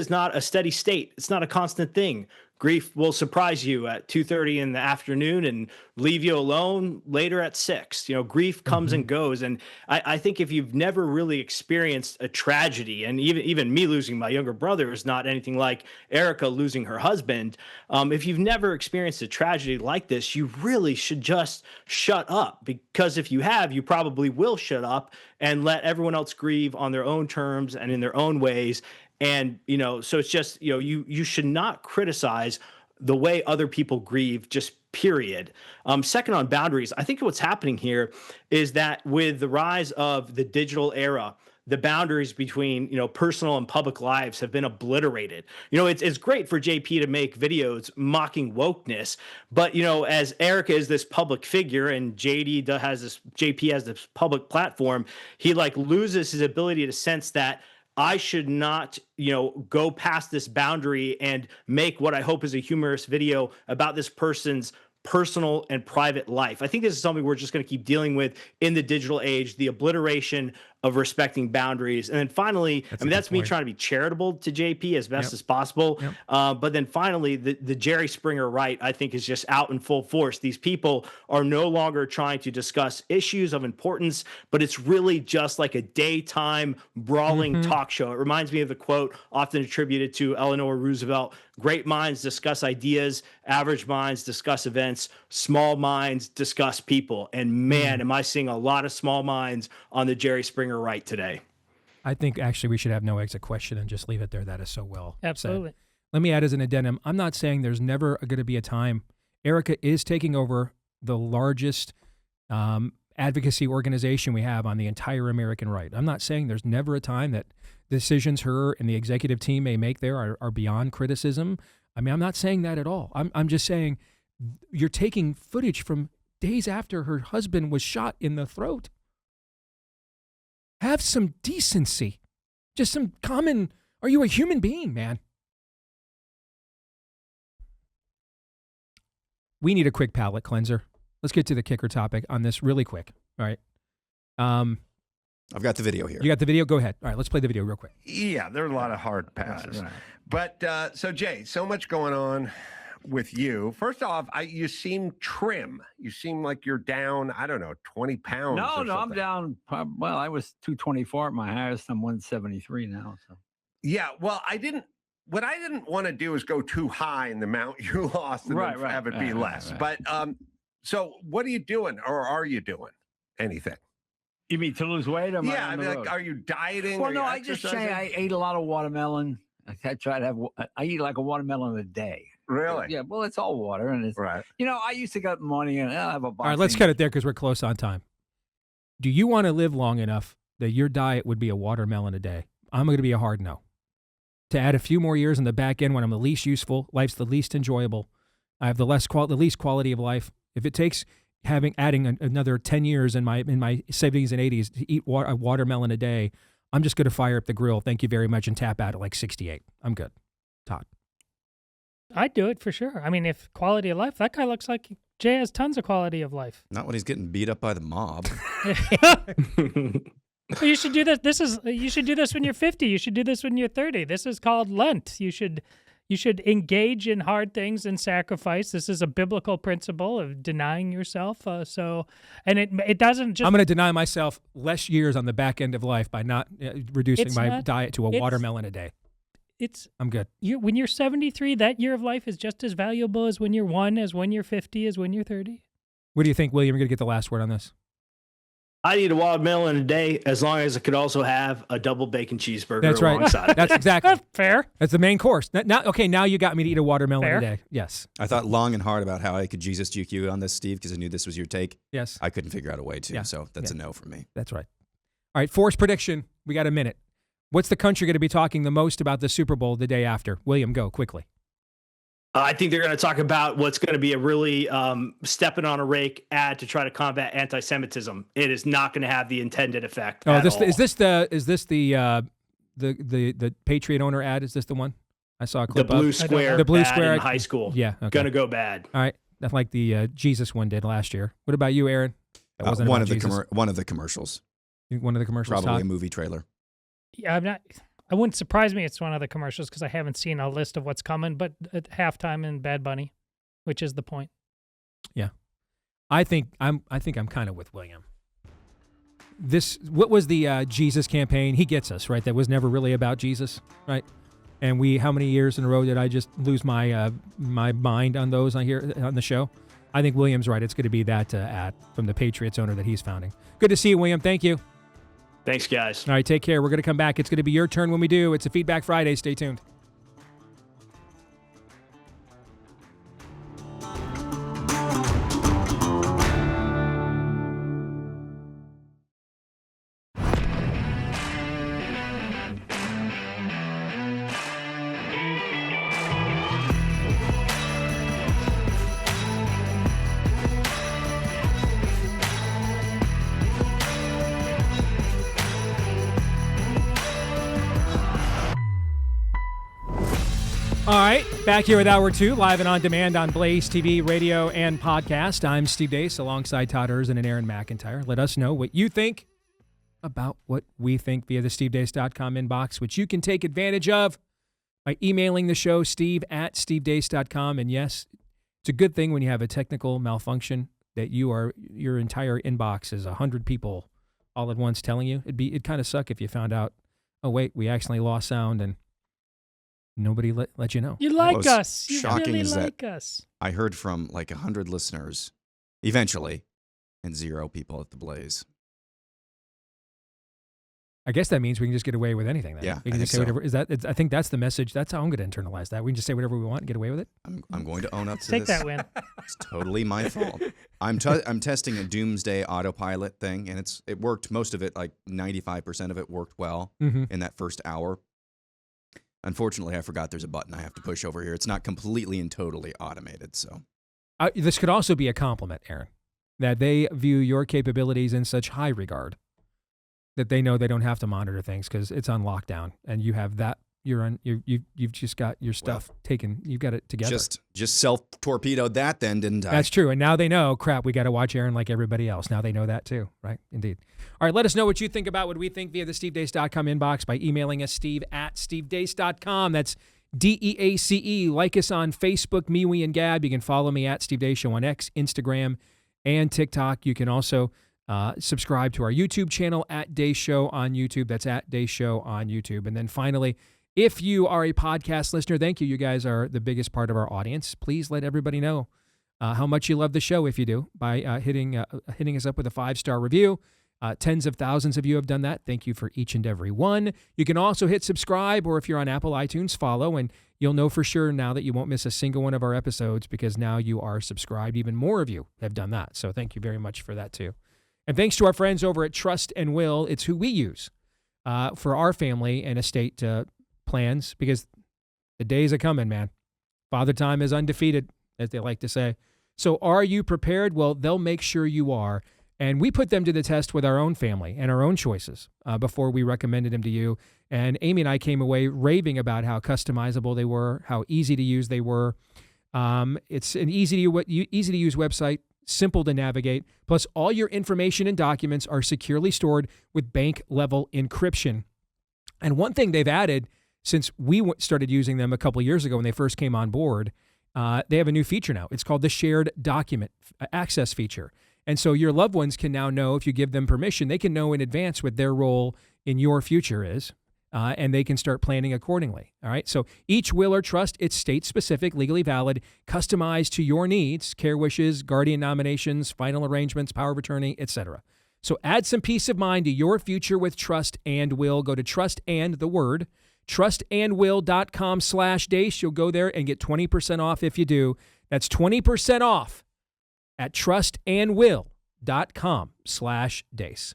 not a steady state. It's not a constant thing. Grief will surprise you at 2:30 in the afternoon and leave you alone later at 6. You know, grief comes and goes. And I think if you've never really experienced a tragedy, and even me losing my younger brother is not anything like Erica losing her husband. If you've never experienced a tragedy like this, you really should just shut up, because if you have, you probably will shut up and let everyone else grieve on their own terms and in their own ways. And, you know, so it's just, you know, you should not criticize the way other people grieve, just period. Second, on boundaries, I think what's happening here is that with the rise of the digital era, the boundaries between, you know, personal and public lives have been obliterated. You know, it's great for JP to make videos mocking wokeness, but, you know, as Erica is this public figure and JP has this public platform, he like loses his ability to sense that I should not, you know, go past this boundary and make what I hope is a humorous video about this person's personal and private life. I think this is something we're just going to keep dealing with in the digital age, the obliteration of respecting boundaries. And then finally, that's me trying to be charitable to JP as best as possible. But then finally, the Jerry Springer right, I think, is just out in full force. These people are no longer trying to discuss issues of importance, but it's really just like a daytime brawling talk show. It reminds me of the quote often attributed to Eleanor Roosevelt: great minds discuss ideas, average minds discuss events, small minds discuss people. And man, am I seeing a lot of small minds on the Jerry Springer right today. I think actually we should have no exit question and just leave it there. That is so well Absolutely. said. Let me add as an addendum, I'm not saying there's never going to be a time. Erica is taking over the largest advocacy organization we have on the entire American right. I'm not saying there's never a time that decisions her and the executive team may make there are beyond criticism. I mean, I'm not saying that at all. I'm just saying you're taking footage from days after her husband was shot in the throat. Have some decency. Just some common, are you a human being, man? We need a quick palate cleanser. Let's get to the kicker topic on this really quick. All right. I've got the video here. You got the video? Go ahead. All right, let's play the video real quick. Yeah, there are a lot of hard passes. Right. But so Jay, so much going on with you. First off, you seem trim. You seem like you're down, I don't know, 20 pounds. No, I'm down. Well, I was 224 at my highest. I'm 173 now. So. Yeah, well, I didn't what I didn't want to do is go too high in the amount you lost and then have it be less. But so what are you doing, or are you doing anything? You mean to lose weight? Or am Yeah, I I on mean, the like, road? are you dieting? Well, Are no, you I just say exercising? I ate a lot of watermelon. I try to have. I eat like a watermelon a day. Really? Yeah. Well, it's all water, and it's right. You know, I used to get up in the morning and I'll have a box. All right, let's cut it there because we're close on time. Do you want to live long enough that your diet would be a watermelon a day? I'm going to be a hard no. To add a few more years on the back end when I'm the least useful, life's the least enjoyable, I have the least quality of life. If it takes adding another 10 years in my 70s and 80s to eat a watermelon a day, I'm just going to fire up the grill. Thank you very much, and tap out at like 68. I'm good. Todd. I'd do it for sure. I mean, if quality of life, that guy looks like Jay has tons of quality of life. Not when he's getting beat up by the mob. Well, you should do this. You should do this when you're 50. You should do this when you're 30. This is called Lent. You should engage in hard things and sacrifice. This is a biblical principle of denying yourself. And it doesn't just. I'm going to deny myself less years on the back end of life by not reducing my diet to a watermelon a day. I'm good. When you're 73, that year of life is just as valuable as when you're 1, as when you're 50, as when you're 30. What do you think, William? You're going to get the last word on this. I'd eat a watermelon a day as long as I could also have a double bacon cheeseburger That's right. alongside. That's exactly fair. That's the main course. Now you got me to eat a watermelon a day. Yes. I thought long and hard about how I could Jesus GQ on this, Steve, because I knew this was your take. Yes. I couldn't figure out a way to, so that's a no for me. That's right. All right, force prediction. We got a minute. What's the country going to be talking the most about the Super Bowl the day after? William, go quickly. I think they're going to talk about what's going to be a really stepping on a rake ad to try to combat anti-Semitism. It is not going to have the intended effect. Is this the Patriot owner ad? Is this the one? I saw a clip the blue of square. The blue bad square in high school. Yeah, okay. Going to go bad. All right, that's like the Jesus one did last year. What about you, Aaron? That wasn't one about of Jesus. One of the commercials. One of the commercials. Probably Todd? a movie trailer. Yeah, I wouldn't surprise me it's one of the commercials because I haven't seen a list of what's coming, but at halftime in Bad Bunny, which is the point. Yeah. I think I'm kind of with William. What was the Jesus campaign? He gets us, right? That was never really about Jesus, right? And how many years in a row did I just lose my my mind on those on here on the show? I think William's right. It's going to be that ad from the Patriots owner that he's founding. Good to see you, William. Thank you. Thanks, guys. All right, take care. We're going to come back. It's going to be your turn when we do. It's a Feedback Friday. Stay tuned. All right, back here with Hour 2, live and on demand on Blaze TV, radio, and podcast. I'm Steve Deace alongside Todd Erzen and Aaron McIntyre. Let us know what you think about what we think via the stevedeace.com inbox, which you can take advantage of by emailing the show, steve@stevedeace.com. And yes, it's a good thing when you have a technical malfunction that your entire inbox is 100 people all at once telling you. It'd kind of suck if you found out, oh, wait, we actually lost sound and nobody let you know. You like us. You shocking really is like that us. I heard from like 100 listeners eventually and 0 people at the Blaze. I guess that means we can just get away with anything then. Yeah, we can I just say think whatever. I think that's the message. That's how I'm going to internalize that. We can just say whatever we want and get away with it. I'm going to own up to Take this. that win. It's totally my fault. I'm testing a doomsday autopilot thing, and it worked. Most of it, like 95% of it, worked well in that first hour. Unfortunately, I forgot there's a button I have to push over here. It's not completely and totally automated. So this could also be a compliment, Aaron, that they view your capabilities in such high regard that they know they don't have to monitor things because it's on lockdown, and you have that. You've just got your stuff taken. You've got it together. Just self-torpedoed that then, didn't I? That's true. And now they know, crap, we got to watch Aaron like everybody else. Now they know that too, right? Indeed. All right, let us know what you think about what we think via the stevedeace.com inbox by emailing us, steve@stevedeace.com. That's DEACE. Like us on Facebook, MeWe, and Gab. You can follow me at Steve Deace Show on X, Instagram, and TikTok. You can also subscribe to our YouTube channel at Deace Show on YouTube. That's at Deace Show on YouTube. And then finally, If you are a podcast listener, thank you. You guys are the biggest part of our audience. Please let everybody know how much you love the show if you do by hitting us up with a 5-star review. Tens of thousands of you have done that. Thank you for each and every one. You can also hit subscribe, or if you're on Apple iTunes, follow, and you'll know for sure now that you won't miss a single one of our episodes because now you are subscribed. Even more of you have done that. So thank you very much for that too. And thanks to our friends over at Trust and Will. It's who we use for our family and estate plans, because the days are coming, man. Father Time is undefeated, as they like to say. So are you prepared? Well, they'll make sure you are. And we put them to the test with our own family and our own choices before we recommended them to you. And Amy and I came away raving about how customizable they were, how easy to use they were. It's an easy to use website, simple to navigate. Plus, all your information and documents are securely stored with bank-level encryption. And one thing they've added since we started using them a couple of years ago when they first came on board, they have a new feature now. It's called the shared document access feature. And so your loved ones can now know, if you give them permission, they can know in advance what their role in your future is, and they can start planning accordingly. All right. So each will or trust, it's state-specific, legally valid, customized to your needs, care wishes, guardian nominations, final arrangements, power of attorney, etc. So add some peace of mind to your future with Trust and Will. Go to trustandwill.com/Deace. You'll go there and get 20% off if you do. That's 20% off at trustandwill.com/Deace.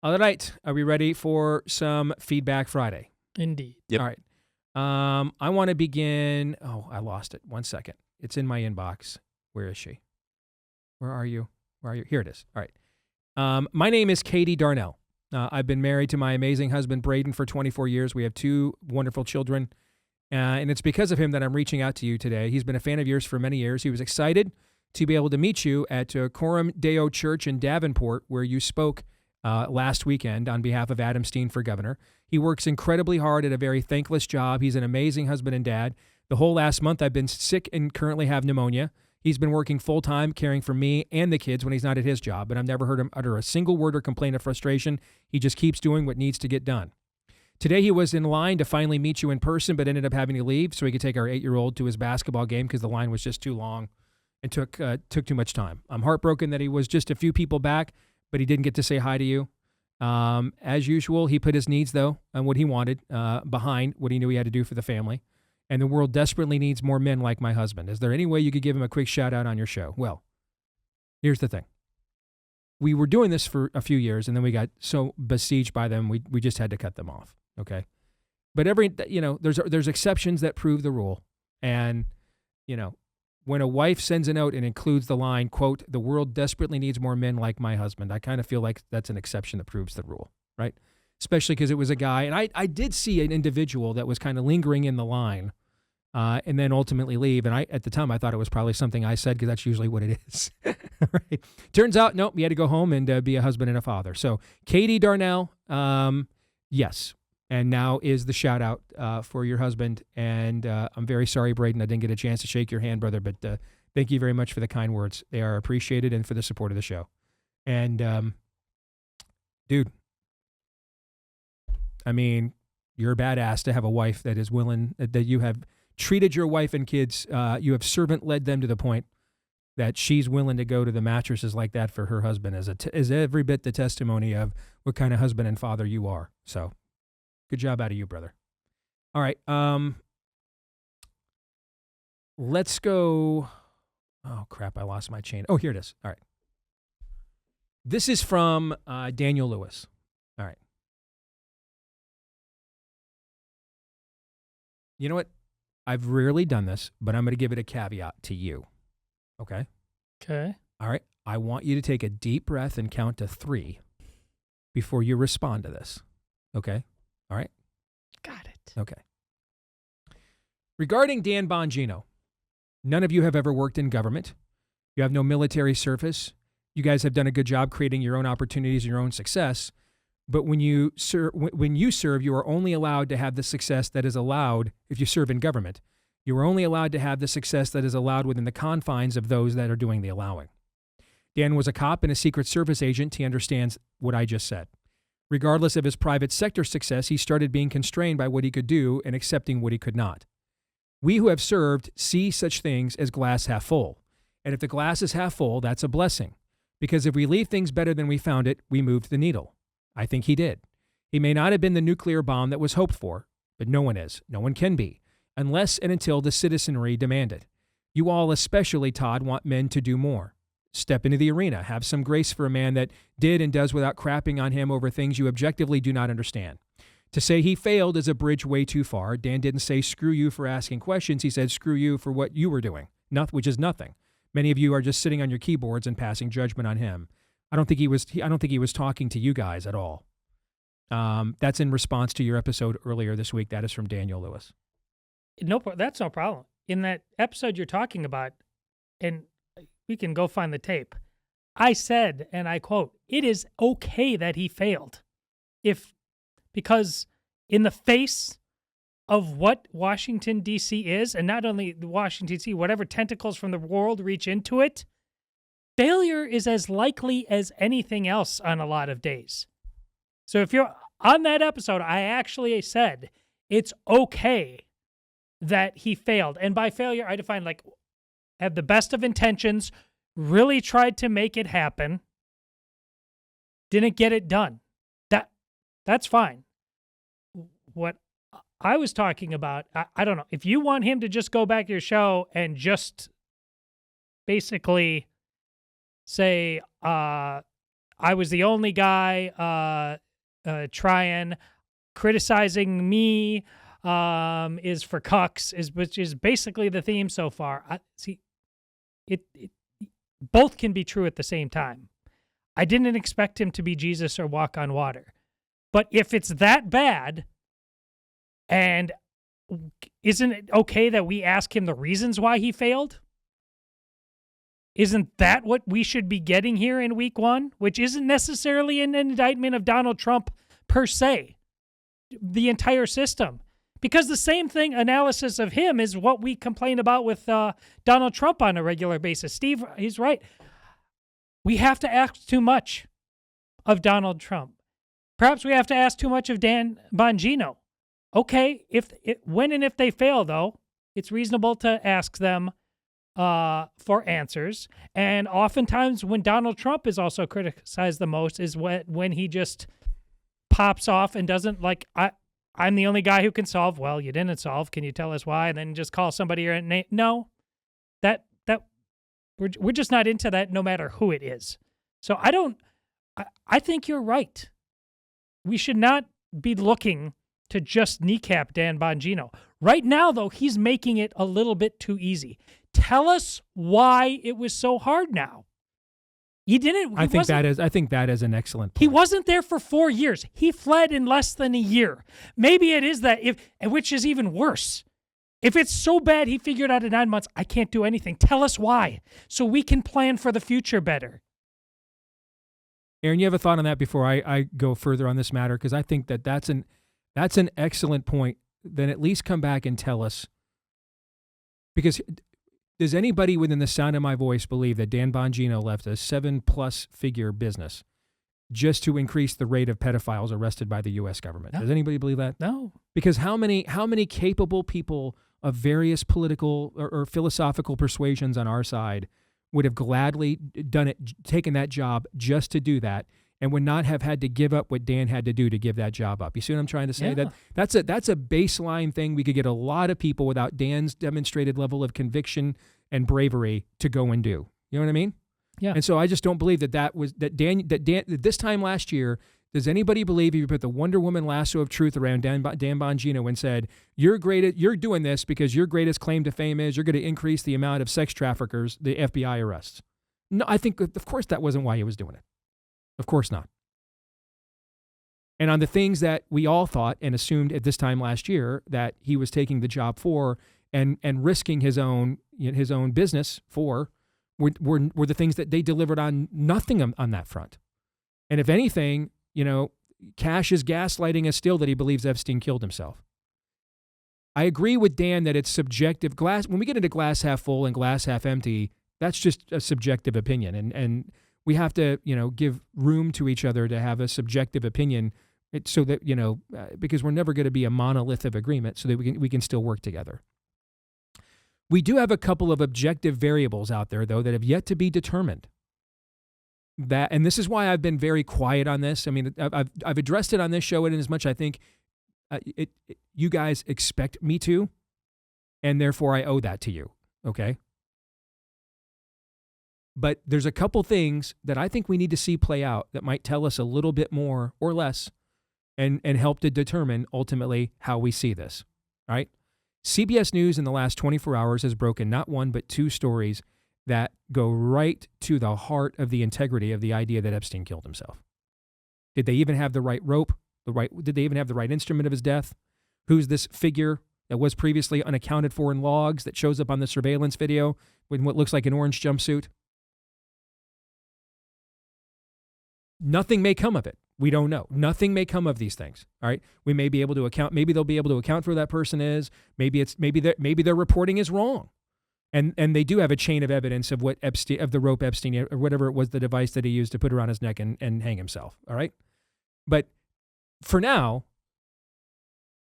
All right. Are we ready for some Feedback Friday? Indeed. Yep. All right. I want to begin. Oh, I lost it. 1 second. It's in my inbox. Where is she? Where are you? Here it is. All right. My name is Katie Darnell. I've been married to my amazing husband, Braden, for 24 years. We have 2 wonderful children. And it's because of him that I'm reaching out to you today. He's been a fan of yours for many years. He was excited to be able to meet you at Coram Deo Church in Davenport, where you spoke last weekend on behalf of Adam Steen for governor. He works incredibly hard at a very thankless job. He's an amazing husband and dad. The whole last month I've been sick and currently have pneumonia. He's been working full-time, caring for me and the kids when he's not at his job, but I've never heard him utter a single word or complain of frustration. He just keeps doing what needs to get done. Today he was in line to finally meet you in person, but ended up having to leave so he could take our 8-year-old to his basketball game because the line was just too long and took too much time. I'm heartbroken that he was just a few people back, but he didn't get to say hi to you. As usual, he put his needs, though, and what he wanted behind what he knew he had to do for the family. And the world desperately needs more men like my husband. Is there any way you could give him a quick shout out on your show? Well, here's the thing. We were doing this for a few years, and then we got so besieged by them, we just had to cut them off. Okay. But there's exceptions that prove the rule. And, when a wife sends a note and includes the line, quote, "The world desperately needs more men like my husband," I kind of feel like that's an exception that proves the rule, right? Especially because it was a guy. And I did see an individual that was kind of lingering in the line and then ultimately leave. And at the time, I thought it was probably something I said because that's usually what it is. Right? Turns out, nope, he had to go home and be a husband and a father. So Katie Darnell, yes. And now is the shout out for your husband. And I'm very sorry, Braden, I didn't get a chance to shake your hand, brother, but thank you very much for the kind words. They are appreciated, and for the support of the show. And dude, I mean, you're a badass to have a wife that is willing, that you have treated your wife and kids, you have servant-led them to the point that she's willing to go to the mattresses like that for her husband is every bit the testimony of what kind of husband and father you are. So good job out of you, brother. All right. Let's go. Oh, crap. I lost my chain. Oh, here it is. All right. This is from Daniel Lewis. All right. You know what? I've rarely done this, but I'm going to give it a caveat to you. Okay? Okay. All right. I want you to take a deep breath and count to 3 before you respond to this. Okay? All right? Got it. Okay. Regarding Dan Bongino, none of you have ever worked in government. You have no military service. You guys have done a good job creating your own opportunities and your own success. But when you serve, you are only allowed to have the success that is allowed if you serve in government. You are only allowed to have the success that is allowed within the confines of those that are doing the allowing. Dan was a cop and a Secret Service agent. He understands what I just said. Regardless of his private sector success, he started being constrained by what he could do and accepting what he could not. We who have served see such things as glass half full. And if the glass is half full, that's a blessing. Because if we leave things better than we found it, we moved the needle. I think he did. He may not have been the nuclear bomb that was hoped for, but no one is. No one can be, unless and until the citizenry demand it. You all, especially Todd, want men to do more. Step into the arena. Have some grace for a man that did and does without crapping on him over things you objectively do not understand. To say he failed is a bridge way too far. Dan didn't say screw you for asking questions. He said screw you for what you were doing, which is nothing. Many of you are just sitting on your keyboards and passing judgment on him. I don't think he was talking to you guys at all. That's in response to your episode earlier this week. That is from Daniel Lewis. No, that's no problem. In that episode you're talking about, and we can go find the tape, I said, and I quote, "It is okay that he failed, because in the face of what Washington, D.C. is, and not only the Washington, D.C., whatever tentacles from the world reach into it, failure is as likely as anything else on a lot of days." So if you're on that episode, I actually said it's okay that he failed. And by failure, I define like had the best of intentions, really tried to make it happen, didn't get it done. That's fine. What I was talking about, I don't know. If you want him to just go back to your show and just basically say, I was the only guy trying, criticizing me is for cucks, which is basically the theme so far. It both can be true at the same time. I didn't expect him to be Jesus or walk on water. But if it's that bad, and isn't it okay that we ask him the reasons why he failed? Isn't that what we should be getting here in week one? Which isn't necessarily an indictment of Donald Trump per se, the entire system. Because the same thing, analysis of him is what we complain about with Donald Trump on a regular basis. Steve, he's right. We have to ask too much of Trump. Perhaps we have to ask too much of Dan Bongino. Okay, when and if they fail, though, it's reasonable to ask them for answers. And oftentimes when Donald Trump is also criticized the most is when he just pops off and doesn't I'm the only guy who can solve. Well, you didn't solve. Can you tell us why? And then just call somebody your name. No, we're just not into that no matter who it is. So I think you're right. We should not be looking to just kneecap Dan Bongino. Right now, though, he's making it a little bit too easy. Tell us why it was so hard now. He didn't. I think that is an excellent point. He wasn't there for 4 years. He fled in less than a year. Maybe it is that, which is even worse. If it's so bad he figured out in 9 months, I can't do anything. Tell us why, so we can plan for the future better. Aaron, you have a thought on that before I go further on this matter? Because I think that's an excellent point. Then at least come back and tell us. Because does anybody within the sound of my voice believe that Dan Bongino left a 7+ figure business just to increase the rate of pedophiles arrested by the U.S. government? No. Does anybody believe that? No. Because how many capable people of various political or philosophical persuasions on our side would have gladly done it, taken that job just to do that, and would not have had to give up what Dan had to do to give that job up? You see what I'm trying to say? Yeah. That's a baseline thing. We could get a lot of people without Dan's demonstrated level of conviction and bravery to go and do. You know what I mean? Yeah. And so I just don't believe that Dan this time last year. Does anybody believe if you put the Wonder Woman lasso of truth around Dan Bongino and said, you're doing this because your greatest claim to fame is you're going to increase the amount of sex traffickers the FBI arrests? No, I think, of course, that wasn't why he was doing it. Of course not. And on the things that we all thought and assumed at this time last year that he was taking the job for and risking his own business for were the things that they delivered on nothing on that front. And if anything, Cash is gaslighting us still that he believes Epstein killed himself. I agree with Dan that it's subjective. When we get into glass half full and glass half empty, that's just a subjective opinion. And we have to, give room to each other to have a subjective opinion, so that, because we're never going to be a monolith of agreement, so that we can still work together. We do have a couple of objective variables out there, though, that have yet to be determined. And this is why I've been very quiet on this. I mean, I've addressed it on this show, and as much I think you guys expect me to, and therefore I owe that to you. Okay. But there's a couple things that I think we need to see play out that might tell us a little bit more or less, and help to determine ultimately how we see this. All right. CBS News in the last 24 hours has broken not one, but two stories that go right to the heart of the integrity of the idea that Epstein killed himself. Did they even have the right rope? Did they even have the right instrument of his death? Who's this figure that was previously unaccounted for in logs that shows up on the surveillance video with what looks like an orange jumpsuit? Nothing may come of it. We don't know. Nothing may come of these things. All right. We may be able to account. Maybe they'll be able to account for who that person is. Maybe their reporting is wrong. And they do have a chain of evidence of what Epstein, of the rope Epstein, or whatever it was, the device that he used to put around his neck and hang himself. All right. But for now,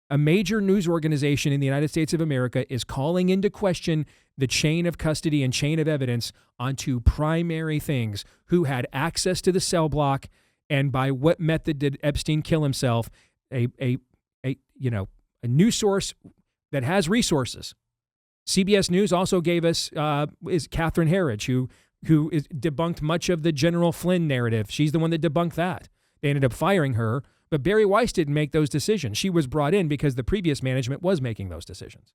a major news organization in the United States of America is calling into question the chain of custody and chain of evidence on two primary things: who had access to the cell block, and by what method did Epstein kill himself? A news source that has resources. CBS News also gave us is Catherine Herridge, who is debunked much of the General Flynn narrative. She's the one that debunked that. They ended up firing her, but Barry Weiss didn't make those decisions. She was brought in because the previous management was making those decisions.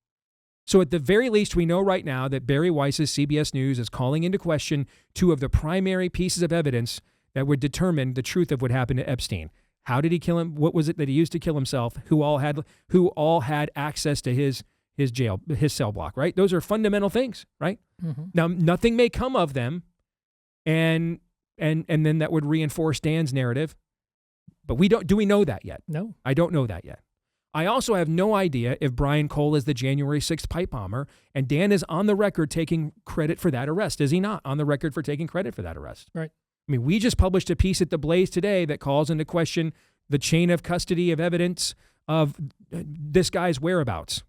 So at the very least, we know right now that Barry Weiss's CBS News is calling into question two of the primary pieces of evidence that would determine the truth of what happened to Epstein. How did he kill him? What was it that he used to kill himself? Who all had access to his cell block, right? Those are fundamental things, right? Mm-hmm. Now, nothing may come of them, and then that would reinforce Dan's narrative. But do we know that yet? No. I don't know that yet. I also have no idea if Brian Cole is the January 6th pipe bomber, and Dan is on the record taking credit for that arrest. Is he not on the record for taking credit for that arrest? Right. I mean, we just published a piece at The Blaze today that calls into question the chain of custody of evidence of this guy's whereabouts.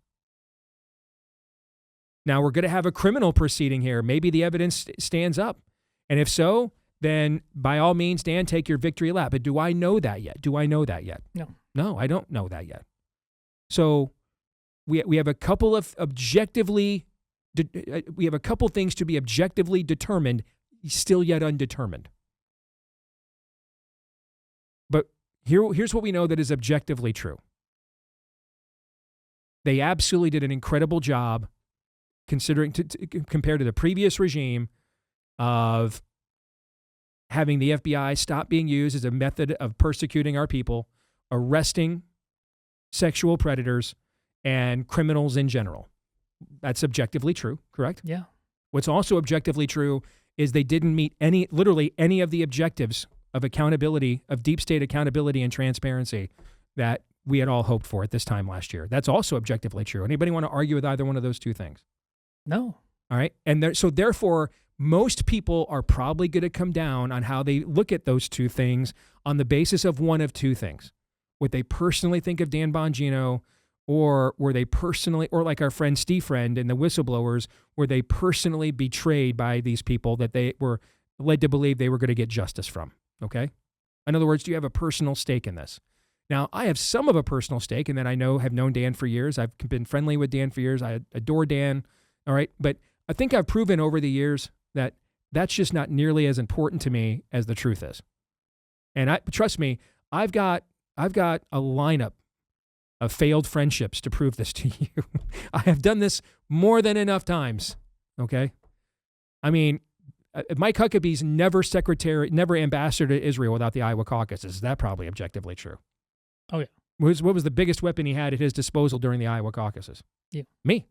Now, we're going to have a criminal proceeding here. Maybe the evidence stands up. And if so, then by all means, Dan, take your victory lap. But do I know that yet? No. No, I don't know that yet. So we have a couple of we have a couple things to be objectively determined, still yet undetermined. But here's what we know that is objectively true. They absolutely did an incredible job, considering compared to the previous regime, of having the FBI stop being used as a method of persecuting our people, arresting sexual predators and criminals in general. That's objectively true, correct? Yeah. What's also objectively true is they didn't meet literally any of the objectives of accountability, of deep state accountability and transparency that we had all hoped for at this time last year. That's also objectively true. Anybody want to argue with either one of those two things? No. All right. And so therefore, most people are probably going to come down on how they look at those two things on the basis of one of two things: what they personally think of Dan Bongino, or were they personally, or like our friend Steve Friend and the whistleblowers, were they personally betrayed by these people that they were led to believe they were going to get justice from? Okay. In other words, do you have a personal stake in this? Now, I have some of a personal stake, and then have known Dan for years. I've been friendly with Dan for years. I adore Dan. All right. But I think I've proven over the years that that's just not nearly as important to me as the truth is. And trust me, I've got a lineup of failed friendships to prove this to you. I have done this more than enough times. Okay. I mean, Mike Huckabee's never ambassador to Israel without the Iowa caucuses. Is that probably objectively true? Oh, yeah. What was the biggest weapon he had at his disposal during the Iowa caucuses? Yeah. Me.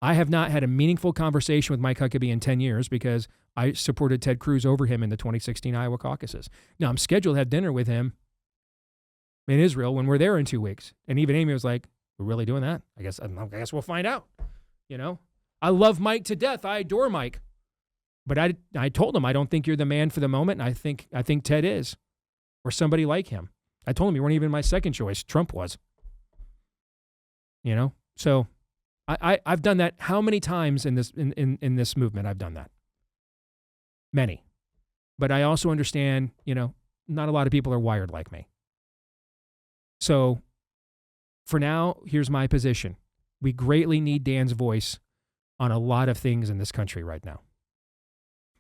I have not had a meaningful conversation with Mike Huckabee in 10 years because I supported Ted Cruz over him in the 2016 Iowa caucuses. Now, I'm scheduled to have dinner with him in Israel when we're there in 2 weeks. And even Amy was like, "We're really doing that? I guess we'll find out." You know, I love Mike to death. I adore Mike. But I told him, I don't think you're the man for the moment. And I think Ted is, or somebody like him. I told him you weren't even my second choice. Trump was. You know? So I've done that how many times in this movement? I've done that. Many. But I also understand, you know, not a lot of people are wired like me. So for now, here's my position. We greatly need Dan's voice on a lot of things in this country right now.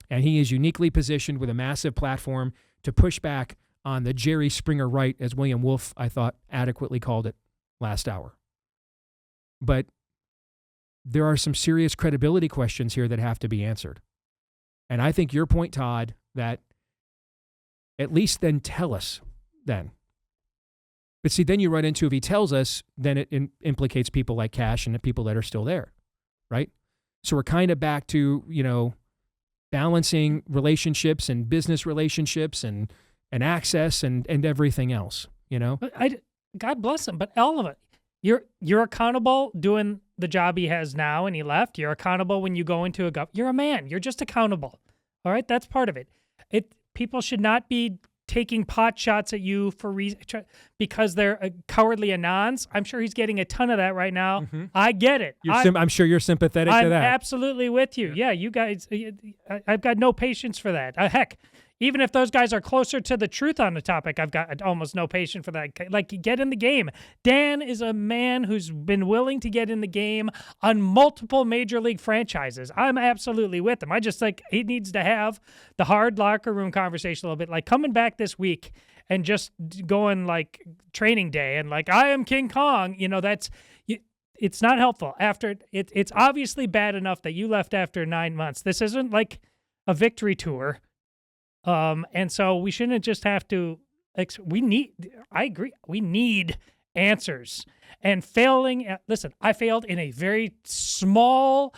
And he is uniquely positioned with a massive platform to push back on the Jerry Springer right, as William Wolfe, I thought, adequately called it last hour. But there are some serious credibility questions here that have to be answered. And I think your point, Todd, that at least then tell us then. But see, then you run into, if he tells us, then it implicates people like Cash and the people that are still there, right? So we're kind of back to, you know, balancing relationships and business relationships and access and everything else, you know? God bless him, but all of it. You're accountable doing the job he has now and he left. You're accountable when you go into a you're a man. You're just accountable. All right? That's part of it. People should not be taking pot shots at you for because they're cowardly anons. I'm sure he's getting a ton of that right now. Mm-hmm. I get it. I'm sure you're sympathetic to that. I'm absolutely with you. Yeah, you guys, I've got no patience for that. Heck, even if those guys are closer to the truth on the topic, I've got almost no patience for that. Like, get in the game. Dan is a man who's been willing to get in the game on multiple major league franchises. I'm absolutely with him. I just think he needs to have the hard locker room conversation a little bit. Like, coming back this week and just going like training day and like, I am King Kong, you know, it's not helpful. It's obviously bad enough that you left after 9 months. This isn't like a victory tour. And so we shouldn't just have to, I agree, we need answers. And listen, I failed in a very small,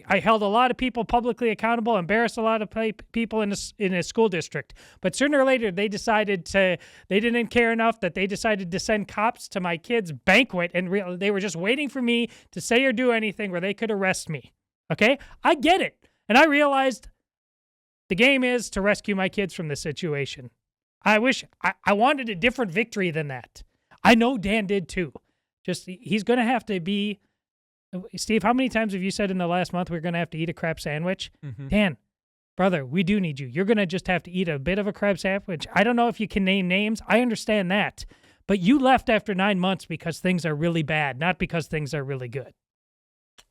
I held a lot of people publicly accountable, embarrassed a lot of people in a school district. But sooner or later, they didn't care enough that they decided to send cops to my kid's banquet, and they were just waiting for me to say or do anything where they could arrest me. Okay? I get it. And I realized the game is to rescue my kids from this situation. I wish I wanted a different victory than that. I know Dan did too. Just, he's going to have to be, Steve, how many times have you said in the last month we're going to have to eat a crab sandwich? Mm-hmm. Dan, brother, we do need you. You're going to just have to eat a bit of a crab sandwich. I don't know if you can name names. I understand that. But you left after 9 months because things are really bad, not because things are really good.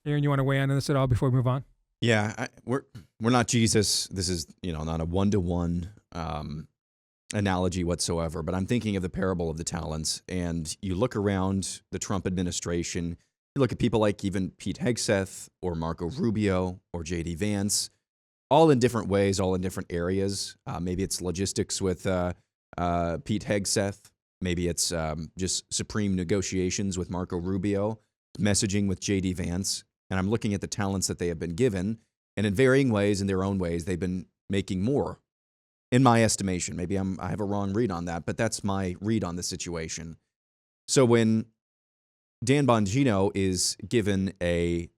Aaron, you want to weigh in on this at all before we move on? Yeah, we're not Jesus. This is, not a one-to-one analogy whatsoever, but I'm thinking of the parable of the talents, and you look around the Trump administration, you look at people like even Pete Hegseth or Marco Rubio or J.D. Vance, all in different ways, all in different areas. Maybe it's logistics with Pete Hegseth. Maybe it's just supreme negotiations with Marco Rubio, messaging with J.D. Vance. And I'm looking at the talents that they have been given, and in varying ways, in their own ways, they've been making more, in my estimation. Maybe I have a wrong read on that, but that's my read on the situation. So when Dan Bongino is given a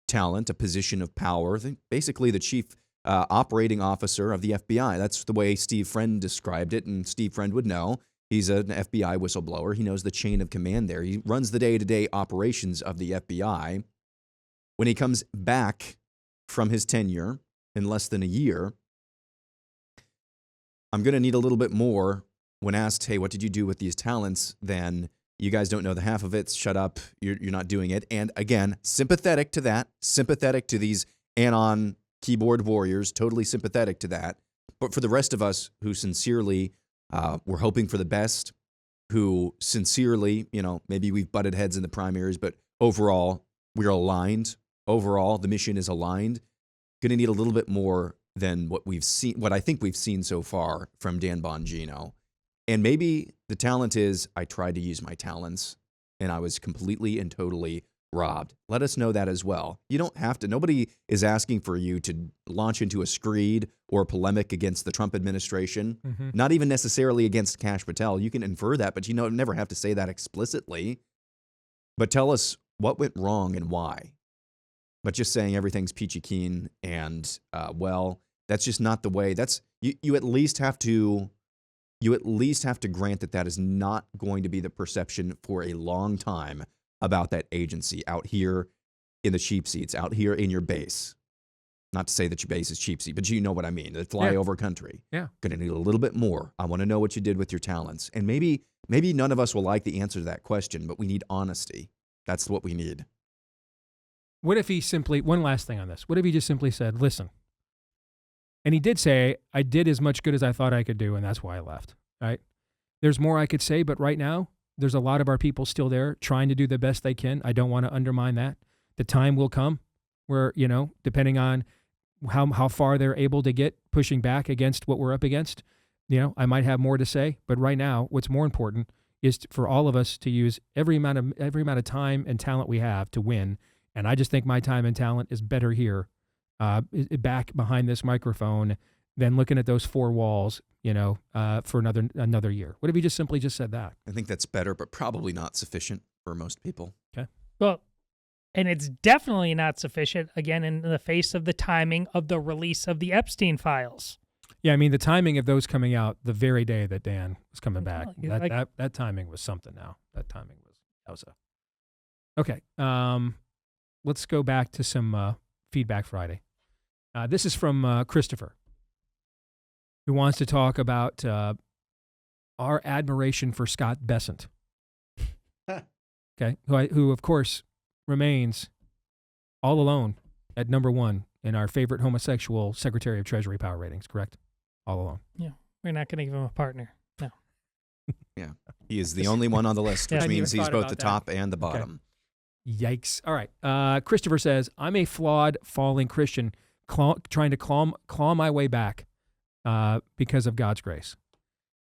talent, a position of power, basically the chief operating officer of the FBI, that's the way Steve Friend described it, and Steve Friend would know. He's an FBI whistleblower. He knows the chain of command there. He runs the day-to-day operations of the FBI. When he comes back from his tenure in less than a year, I'm going to need a little bit more when asked, hey, what did you do with these talents? Then you guys don't know the half of it. Shut up. You're not doing it. And again, sympathetic to that, sympathetic to these anon keyboard warriors, totally sympathetic to that. But for the rest of us who sincerely were hoping for the best, who sincerely, maybe we've butted heads in the primaries, but overall, we're aligned. Overall, the mission is aligned. Going to need a little bit more than what I think we've seen so far from Dan Bongino. And maybe the talent is I tried to use my talents and I was completely and totally robbed. Let us know that as well. You don't have to. Nobody is asking for you to launch into a screed or a polemic against the Trump administration, not even necessarily against Kash Patel. You can infer that, but never have to say that explicitly. But tell us what went wrong and why. But just saying everything's peachy keen and well, that's just not the way. That's you at least have to grant that is not going to be the perception for a long time about that agency out here in the cheap seats, out here in your base. Not to say that your base is cheap seat, but you know what I mean. The flyover country. Yeah. Going to need a little bit more. I want to know what you did with your talents. And maybe none of us will like the answer to that question, but we need honesty. That's what we need. What if he simply, one last thing on this, what if he just simply said, listen, and he did say, I did as much good as I thought I could do, and that's why I left, right? There's more I could say, but right now, there's a lot of our people still there trying to do the best they can. I don't want to undermine that. The time will come where, depending on how far they're able to get pushing back against what we're up against, I might have more to say. But right now, what's more important is for all of us to use every amount of time and talent we have to win. And I just think my time and talent is better here, back behind this microphone, than looking at those four walls, for another year. What if you just simply said that? I think that's better, but probably not sufficient for most people. Okay. Well, and it's definitely not sufficient, again, in the face of the timing of the release of the Epstein files. Yeah, I mean, the timing of those coming out the very day that Dan was coming back, that timing was something now. That timing was okay. Let's go back to some Feedback Friday. This is from Christopher, who wants to talk about our admiration for Scott Bessent. Okay, who of course remains all alone at number one in our favorite homosexual Secretary of Treasury power ratings, correct? All alone. Yeah, we're not going to give him a partner. No. Yeah, he is the only one on the list, which means he's both the top and the bottom. Okay. Yikes. All right. Christopher says, I'm a flawed, falling Christian trying to claw my way back because of God's grace.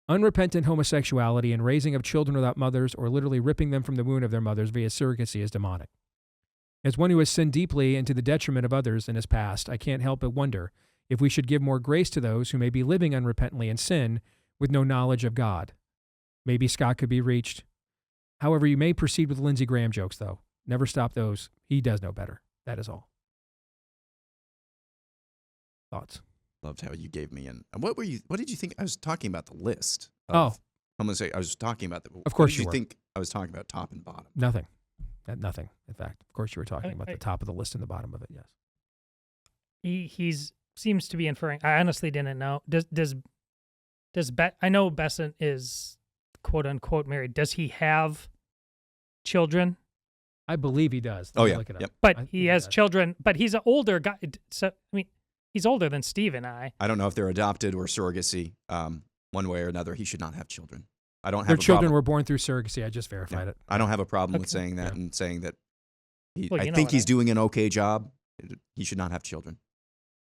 Unrepentant homosexuality and raising of children without mothers or literally ripping them from the womb of their mothers via surrogacy is demonic. As one who has sinned deeply and to the detriment of others in his past, I can't help but wonder if we should give more grace to those who may be living unrepentantly in sin with no knowledge of God. Maybe Scott could be reached. However, you may proceed with Lindsey Graham jokes, though. Never stop those. He does know better. That is all. Thoughts? Loved how you gave me what did you think? I was talking about the list. I'm going to say, I was talking about Of course you were. think I was talking about top and bottom? Nothing. Nothing. In fact, of course you were talking about the top of the list and the bottom of it, yes. He's seems to be inferring. I honestly didn't know. I know Bessent is quote unquote married. Does he have children? I believe he does. Oh, yeah. Look it up. Yep. But he has children. But he's an older guy. So I mean, he's older than Steve and I. I don't know if they're adopted or surrogacy. One way or another, he should not have children. I don't have Their a children problem. were born through surrogacy. I just verified it. I don't have a problem with saying that and saying that Well, I think he's doing an okay job. He should not have children.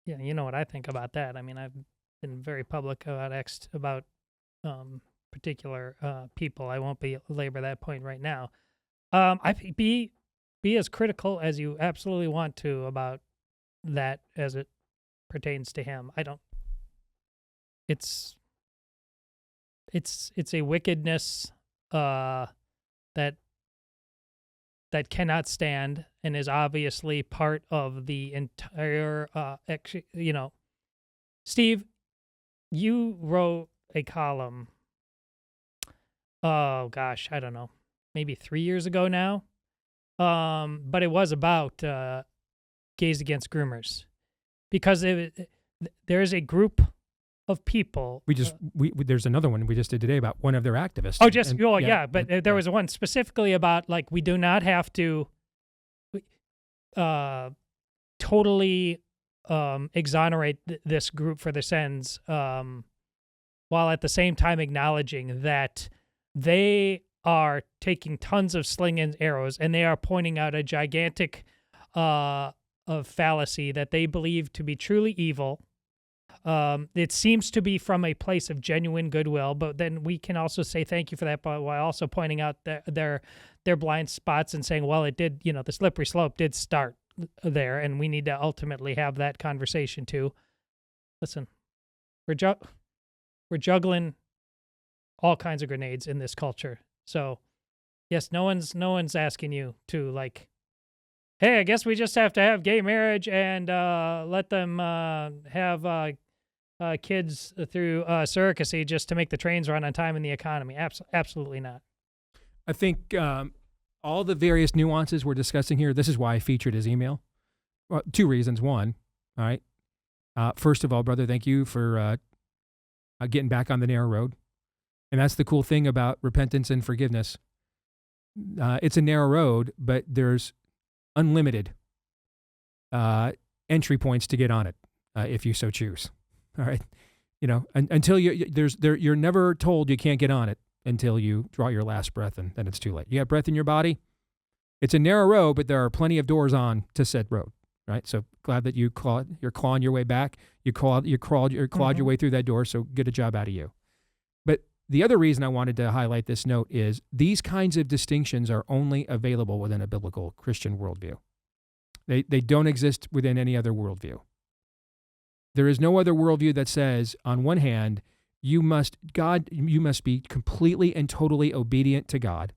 Yeah, you know what I think about that. I mean, I've been very public about particular people. I won't belabor that point right now. Be as critical as you absolutely want to about that as it pertains to him. I don't. It's a wickedness that cannot stand and is obviously part of the entire, Steve, you wrote a column, oh gosh, I don't know, maybe 3 years ago now, but it was about gays against groomers, because there is a group of people. There's another one we just did today about one of their activists. Oh, but there was one specifically about, like, we do not have to totally exonerate this group for their sins, while at the same time acknowledging that they are taking tons of sling and arrows, and they are pointing out a gigantic of fallacy that they believe to be truly evil. It seems to be from a place of genuine goodwill, but then we can also say thank you for that, but while also pointing out their blind spots and saying, well, it did, the slippery slope did start there, and we need to ultimately have that conversation too. Listen, we're juggling all kinds of grenades in this culture. So, yes, no one's asking you to, like, hey, I guess we just have to have gay marriage and let them have kids through surrogacy just to make the trains run on time in the economy. Absolutely not. I think all the various nuances we're discussing here, this is why I featured his email. Well, two reasons. One, all right. First of all, brother, thank you for getting back on the narrow road. And that's the cool thing about repentance and forgiveness. It's a narrow road, but there's unlimited entry points to get on it if you so choose. All right. You know, until you're never told you can't get on it until you draw your last breath, and then it's too late. You have breath in your body. It's a narrow road, but there are plenty of doors on to said road. Right. So glad that you're clawing your way back. You clawed your way through that door. So good a job out of you. But the other reason I wanted to highlight this note is these kinds of distinctions are only available within a biblical Christian worldview. They don't exist within any other worldview. There is no other worldview that says, on one hand, you must be completely and totally obedient to God.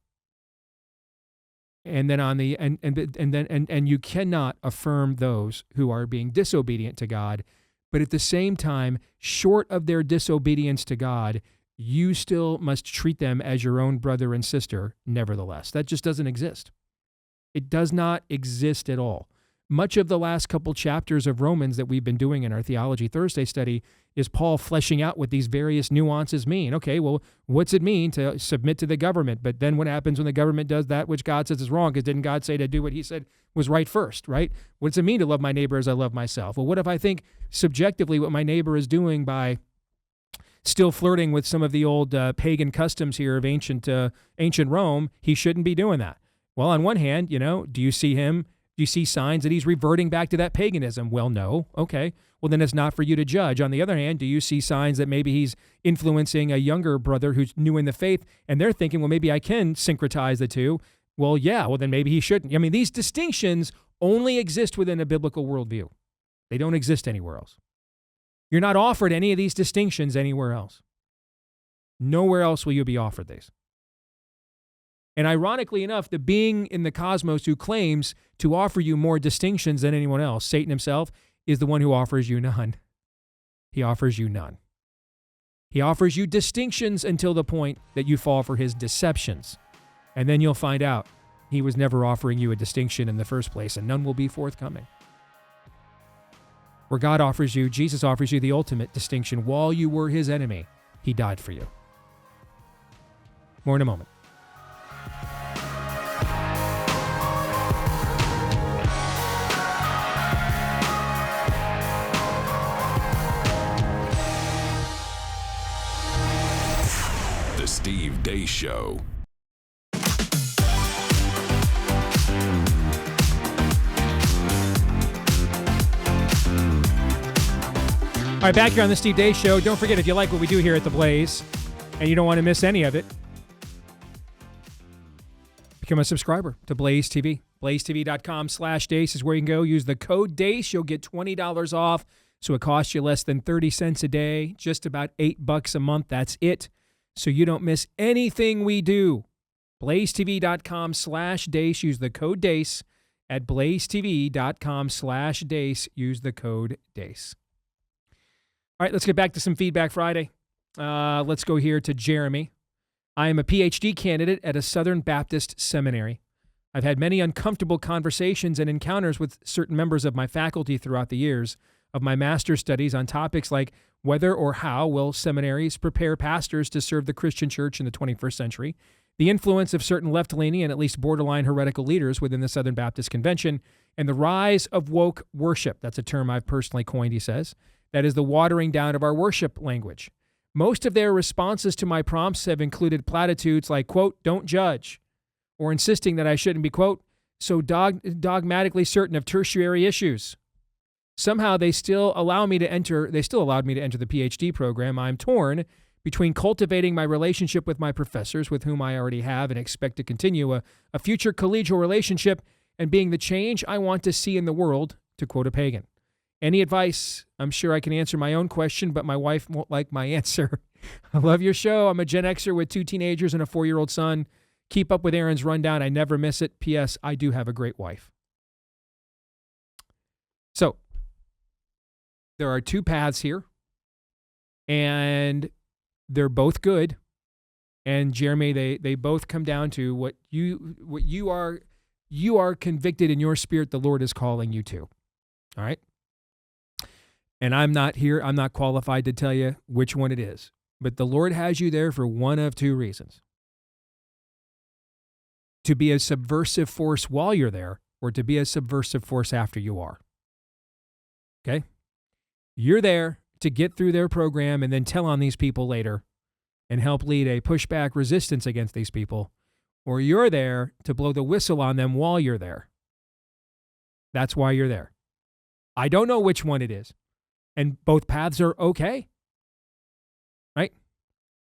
And then and you cannot affirm those who are being disobedient to God, but at the same time, short of their disobedience to God, you still must treat them as your own brother and sister, nevertheless. That just doesn't exist. It does not exist at all. Much of the last couple chapters of Romans that we've been doing in our Theology Thursday study is Paul fleshing out what these various nuances mean. Okay, well, what's it mean to submit to the government? But then what happens when the government does that which God says is wrong? Because didn't God say to do what he said was right first, right? What does it mean to love my neighbor as I love myself? Well, what if I think subjectively what my neighbor is doing by still flirting with some of the old pagan customs here of ancient Rome, he shouldn't be doing that? Well, on one hand, do you see signs that he's reverting back to that paganism? Well, no. Okay. Well, then it's not for you to judge. On the other hand, do you see signs that maybe he's influencing a younger brother who's new in the faith, and they're thinking, well, maybe I can syncretize the two? Well, yeah. Well, then maybe he shouldn't. I mean, these distinctions only exist within a biblical worldview. They don't exist anywhere else. You're not offered any of these distinctions anywhere else. Nowhere else will you be offered these. And ironically enough, the being in the cosmos who claims to offer you more distinctions than anyone else, Satan himself, is the one who offers you none. He offers you none. He offers you distinctions until the point that you fall for his deceptions. And then you'll find out he was never offering you a distinction in the first place, and none will be forthcoming. Where Jesus offers you the ultimate distinction. While you were his enemy, he died for you. More in a moment. The Steve Deace Show. All right, back here on the Steve Deace Show. Don't forget, if you like what we do here at The Blaze and you don't want to miss any of it, become a subscriber to Blaze TV. BlazeTV.com/Deace is where you can go. Use the code Deace. You'll get $20 off, so it costs you less than 30 cents a day, just about $8 a month. That's it. So you don't miss anything we do. BlazeTV.com/Deace. Use the code Deace at BlazeTV.com/Deace. Use the code Deace. All right, let's get back to some Feedback Friday. Let's go here to Jeremy. I am a PhD candidate at a Southern Baptist seminary. I've had many uncomfortable conversations and encounters with certain members of my faculty throughout the years of my master's studies on topics like whether or how will seminaries prepare pastors to serve the Christian church in the 21st century, the influence of certain left-leaning and at least borderline heretical leaders within the Southern Baptist Convention, and the rise of woke worship. That's a term I've personally coined, he says. That is the watering down of our worship language. Most of their responses to my prompts have included platitudes like, quote, don't judge, or insisting that I shouldn't be, quote, so dogmatically certain of tertiary issues. Somehow they still allowed me to enter the PhD program. I'm torn between cultivating my relationship with my professors, with whom I already have and expect to continue a future collegial relationship, and being the change I want to see in the world, to quote a pagan. Any advice? I'm sure I can answer my own question, but my wife won't like my answer. I love your show. I'm a Gen Xer with 2 teenagers and a 4-year-old son. Keep up with Aaron's rundown. I never miss it. P.S. I do have a great wife. there are two paths here, and they're both good. And Jeremy, they both come down to what you are convicted in your spirit the Lord is calling you to. All right? And I'm not qualified to tell you which one it is. But the Lord has you there for one of two reasons. To be a subversive force while you're there, or to be a subversive force after you are. Okay? You're there to get through their program and then tell on these people later and help lead a pushback resistance against these people, or you're there to blow the whistle on them while you're there. That's why you're there. I don't know which one it is, and both paths are okay, right?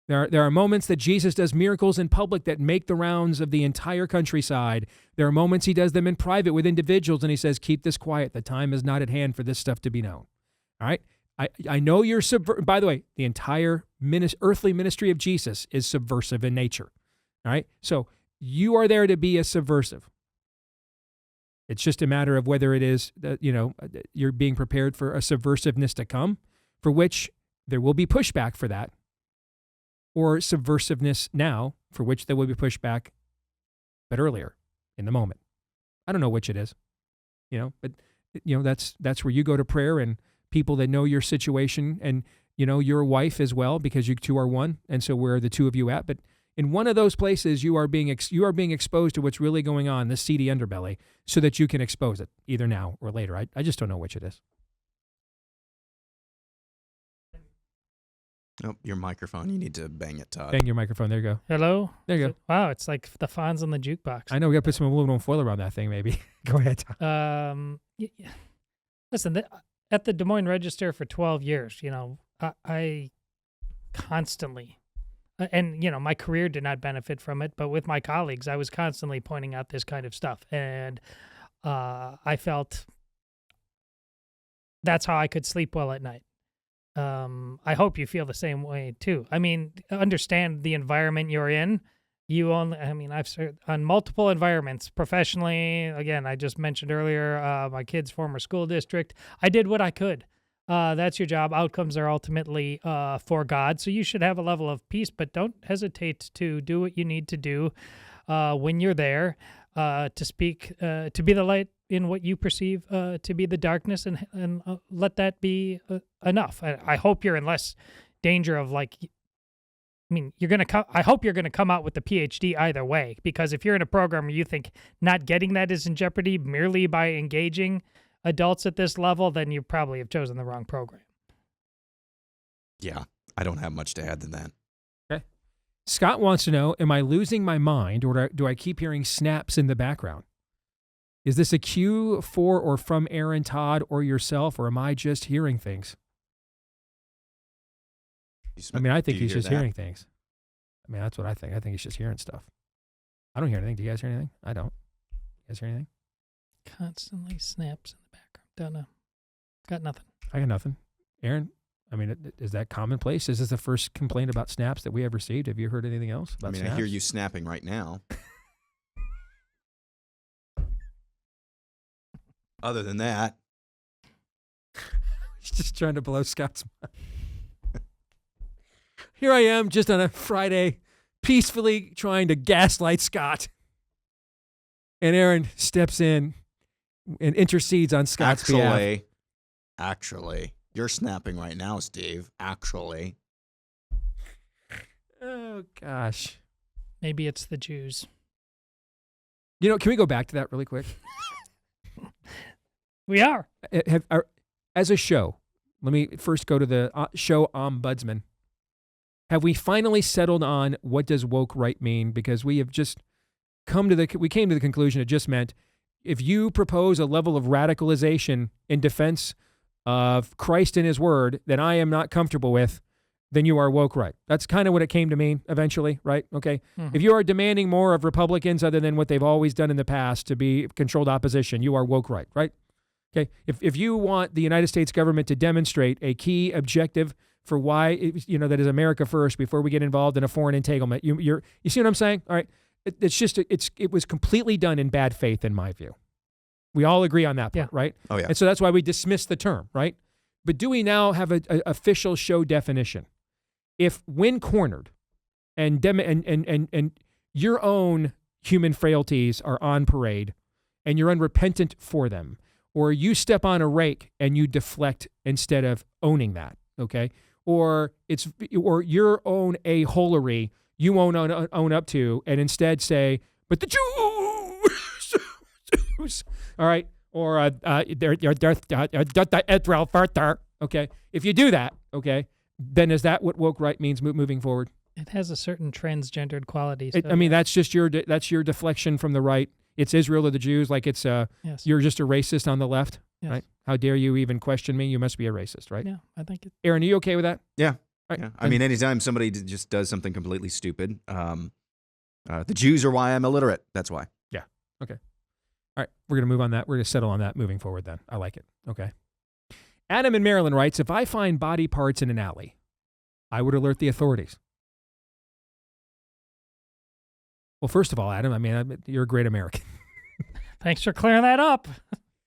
There are moments that Jesus does miracles in public that make the rounds of the entire countryside. There are moments he does them in private with individuals, and he says, keep this quiet. The time is not at hand for this stuff to be known. All right? I know you're by the way, the entire earthly ministry of Jesus is subversive in nature. All right? So you are there to be a subversive. It's just a matter of whether it is that, you're being prepared for a subversiveness to come, for which there will be pushback for that, or subversiveness now, for which there will be pushback, but earlier in the moment. I don't know which it is, but that's where you go to prayer and people that know your situation and, your wife as well, because you two are one. And so where are the two of you at? But in one of those places, you are being exposed to what's really going on, this seedy underbelly, so that you can expose it either now or later. I just don't know which it is. Oh, your microphone. You need to bang it, Todd. Bang your microphone. There you go. Hello? There you go. Wow, it's like the Fonz on the jukebox. I know. We got to put some aluminum foil around that thing, maybe. Go ahead, Todd. Listen, at the Des Moines Register for 12 years, I constantly, and, my career did not benefit from it, but with my colleagues, I was constantly pointing out this kind of stuff. And I felt that's how I could sleep well at night. I hope you feel the same way too. I mean, understand the environment you're in. I've served on multiple environments professionally. Again, I just mentioned earlier, my kid's former school district. I did what I could. That's your job. Outcomes are ultimately for God. So you should have a level of peace, but don't hesitate to do what you need to do when you're there, to speak, to be the light in what you perceive to be the darkness, and let that be enough. I hope you're in less danger of I hope you're gonna come out with the PhD either way, because if you're in a program where you think not getting that is in jeopardy merely by engaging adults at this level, then you probably have chosen the wrong program. Yeah, I don't have much to add than that. Okay. Scott wants to know, am I losing my mind, or do I keep hearing snaps in the background? Is this a cue for or from Aaron, Todd, or yourself, or am I just hearing things? I think he's just hearing things. That's what I think. I think he's just hearing stuff. I don't hear anything. Do you guys hear anything? I don't. You guys hear anything? Constantly snaps in the background. Don't know. Got nothing. I got nothing. Aaron, is that commonplace? Is this the first complaint about snaps that we have received? Have you heard anything else about snaps? I hear you snapping right now. Other than that, he's just trying to blow Scott's mind. Here I am, just on a Friday, peacefully trying to gaslight Scott. And Aaron steps in and intercedes on Scott's behalf. Actually, you're snapping right now, Steve. Actually. Oh, gosh. Maybe it's the Jooos. Can we go back to that really quick? We are. As a show, let me first go to the show ombudsman. Have we finally settled on what does woke right mean? Because we have just came to the conclusion it just meant if you propose a level of radicalization in defense of Christ and his word that I am not comfortable with, then you are woke right. That's kind of what it came to mean eventually, right? Okay. Mm-hmm. If you are demanding more of Republicans other than what they've always done in the past to be controlled opposition, you are woke right, right? Okay. If you want the United States government to demonstrate a key objective for why that is America first before we get involved in a foreign entanglement, you see what I'm saying? All right. It was completely done in bad faith in my view. We all agree on that part, right? Oh yeah. And so that's why we dismiss the term, right? But do we now have a official show definition? If when cornered and your own human frailties are on parade and you're unrepentant for them, or you step on a rake and you deflect instead of owning that, okay? Or your own a-holery you won't own up to and instead say, but the Jews, all right? Or they're Israel further, okay? If you do that, okay, then is that what woke right means moving forward? It has a certain transgendered quality. So I mean, that's just your deflection from the right. It's Israel or the Jews, like it's Yes. You're just a racist on the left, Yes. right? How dare you even question me? You must be a racist, right? Yeah, I think it. Aaron, are you okay with that? Yeah. Right. Yeah. I mean, anytime somebody just does something completely stupid, the Jews are why I'm illiterate. That's why. Yeah. Okay. All right. We're going to move on that. We're going to settle on that moving forward then. I like it. Okay. Adam in Maryland writes, if I find body parts in an alley, I would alert the authorities. Well, first of all, Adam, I mean, you're a great American. Thanks for clearing that up.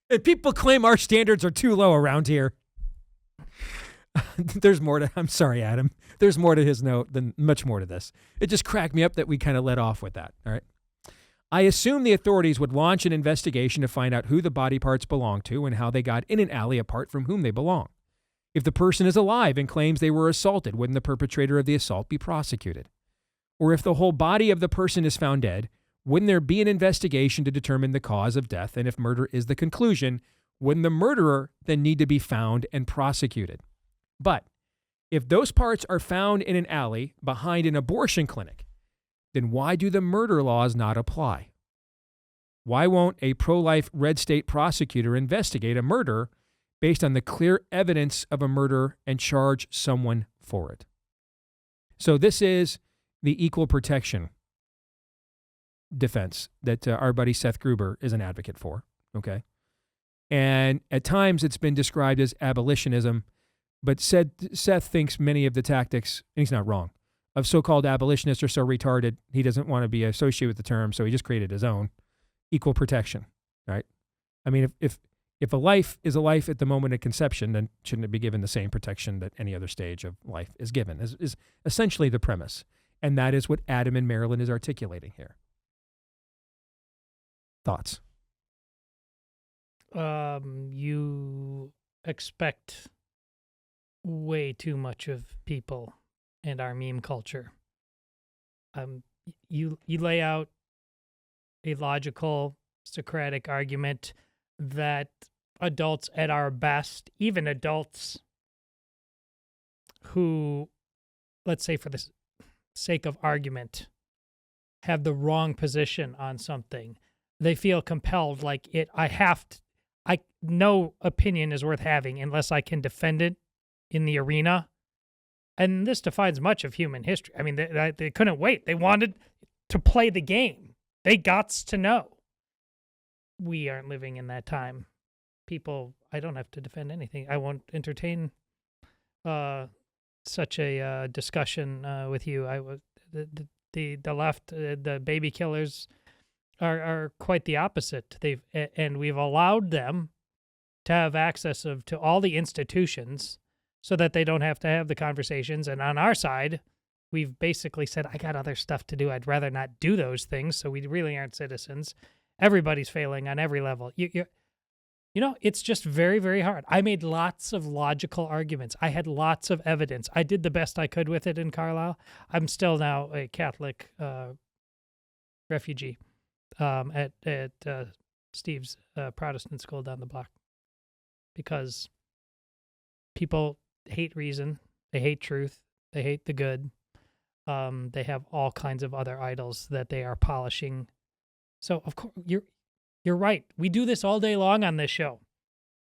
And people claim our standards are too low around here. There's more to, I'm sorry, Adam. There's more to his note than much more to this. It just cracked me up that we kind of let off with that. All right. I assume the authorities would launch an investigation to find out who the body parts belong to and how they got in an alley apart from whom they belong. If the person is alive and claims they were assaulted, wouldn't the perpetrator of the assault be prosecuted? Or if the whole body of the person is found dead, wouldn't there be an investigation to determine the cause of death? And if murder is the conclusion, wouldn't the murderer then need to be found and prosecuted? But if those parts are found in an alley behind an abortion clinic, then why do the murder laws not apply? Why won't a pro-life red state prosecutor investigate a murder based on the clear evidence of a murder and charge someone for it? So this is the equal protection defense that our buddy Seth Gruber is an advocate for, okay? And at times it's been described as abolitionism, but Seth thinks many of the tactics, and he's not wrong, of so-called abolitionists are so retarded, he doesn't want to be associated with the term, so he just created his own equal protection, right? I mean, if a life is a life at the moment of conception, then shouldn't it be given the same protection that any other stage of life is given, is essentially the premise. And that is what Adam in Maryland is articulating here. Thoughts? You expect way too much of people and our meme culture. You lay out a logical Socratic argument that adults at our best, even adults who, let's say for the sake of argument, have the wrong position on something, they feel compelled, like no opinion is worth having unless I can defend it in the arena. And this defines much of human history. I mean, they couldn't wait. They wanted to play the game. They gots to know. We aren't living in that time. People, I don't have to defend anything. I won't entertain such a discussion with you. The left, the baby killers are quite the opposite. We've allowed them to have access to all the institutions so that they don't have to have the conversations. And on our side, we've basically said, I got other stuff to do. I'd rather not do those things. So we really aren't citizens. Everybody's failing on every level. You know, it's just very, very hard. I made lots of logical arguments. I had lots of evidence. I did the best I could with it in Carlisle. I'm still now a Catholic refugee at Steve's Protestant school down the block, because people hate reason, they hate truth, they hate the good. They have all kinds of other idols that they are polishing. So of course you're right. We do this all day long on this show.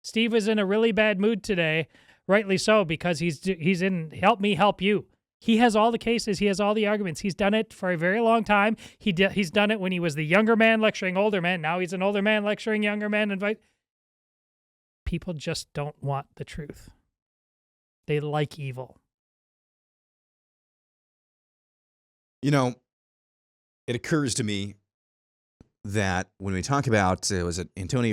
Steve is in a really bad mood today, rightly so, because he's in help me help you. He has all the cases. He has all the arguments. He's done it for a very long time. He's done it when he was the younger man lecturing older men. Now he's an older man lecturing younger men. People just don't want the truth. They like evil. You know, it occurs to me that when we talk about, was it Antonin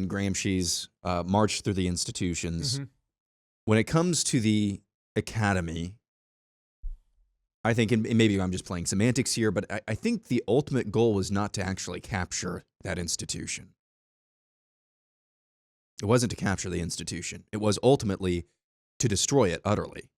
Gramsci's March Through the Institutions, When it comes to the academy, I think, and maybe I'm just playing semantics here, but I think the ultimate goal was not to actually capture that institution. It wasn't to capture the institution. It was ultimately to destroy it utterly.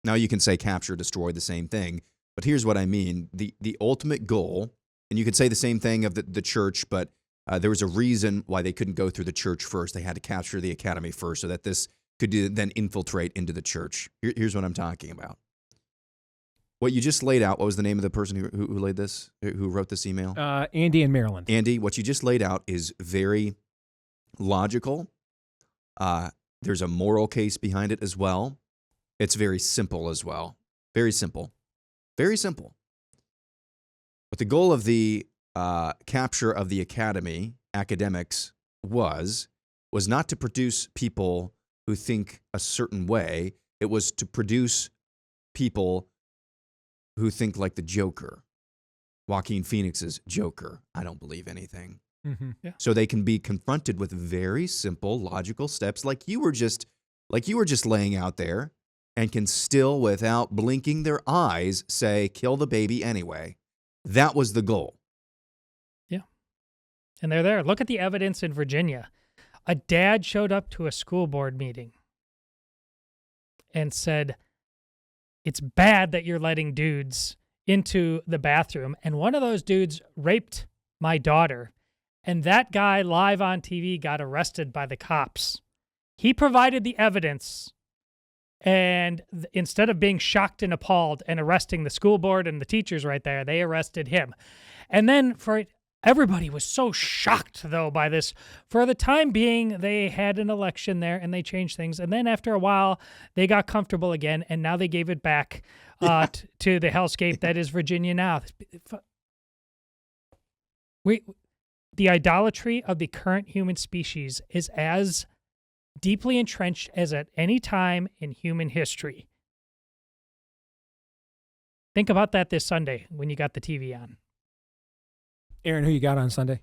Now you can say capture, destroy, the same thing, but here's what I mean. The ultimate goal, and you could say the same thing of the church, but there was a reason why they couldn't go through the church first. They had to capture the academy first so that this could then infiltrate into the church. Here's what I'm talking about. What you just laid out, what was the name of the person who laid this, who wrote this email? Andy in Maryland. Andy, what you just laid out is very logical. There's a moral case behind it as well. It's very simple as well. Very simple. Very simple. But the goal of the capture of the academics was not to produce people who think a certain way. It was to produce people who think like the Joker, Joaquin Phoenix's Joker. I don't believe anything. Mm-hmm. Yeah. So they can be confronted with very simple, logical steps like you were just laying out there, and can still, without blinking their eyes, say, kill the baby anyway. That was the goal. Yeah. And they're there. Look at the evidence in Virginia. A dad showed up to a school board meeting and said, it's bad that you're letting dudes into the bathroom. And one of those dudes raped my daughter. And that guy live on TV got arrested by the cops. He provided the evidence. And instead of being shocked and appalled and arresting the school board and the teachers right there, they arrested him. And then everybody was so shocked, though, by this. For the time being, they had an election there and they changed things. And then after a while, they got comfortable again. And now they gave it back to the hellscape that is Virginia now. The idolatry of the current human species is as deeply entrenched as at any time in human history. Think about that this Sunday when you got the TV on. Aaron, who you got on Sunday?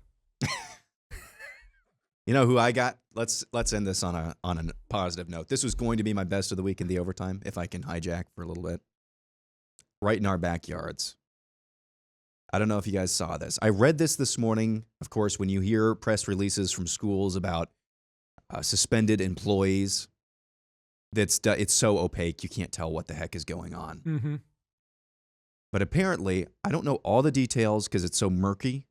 You know who I got? Let's end this on a positive note. This was going to be my best of the week in the overtime, if I can hijack for a little bit. Right in our backyards. I don't know if you guys saw this. I read this morning. Of course, when you hear press releases from schools about suspended employees, it's so opaque you can't tell what the heck is going on. Mm-hmm. But apparently, I don't know all the details because it's so murky,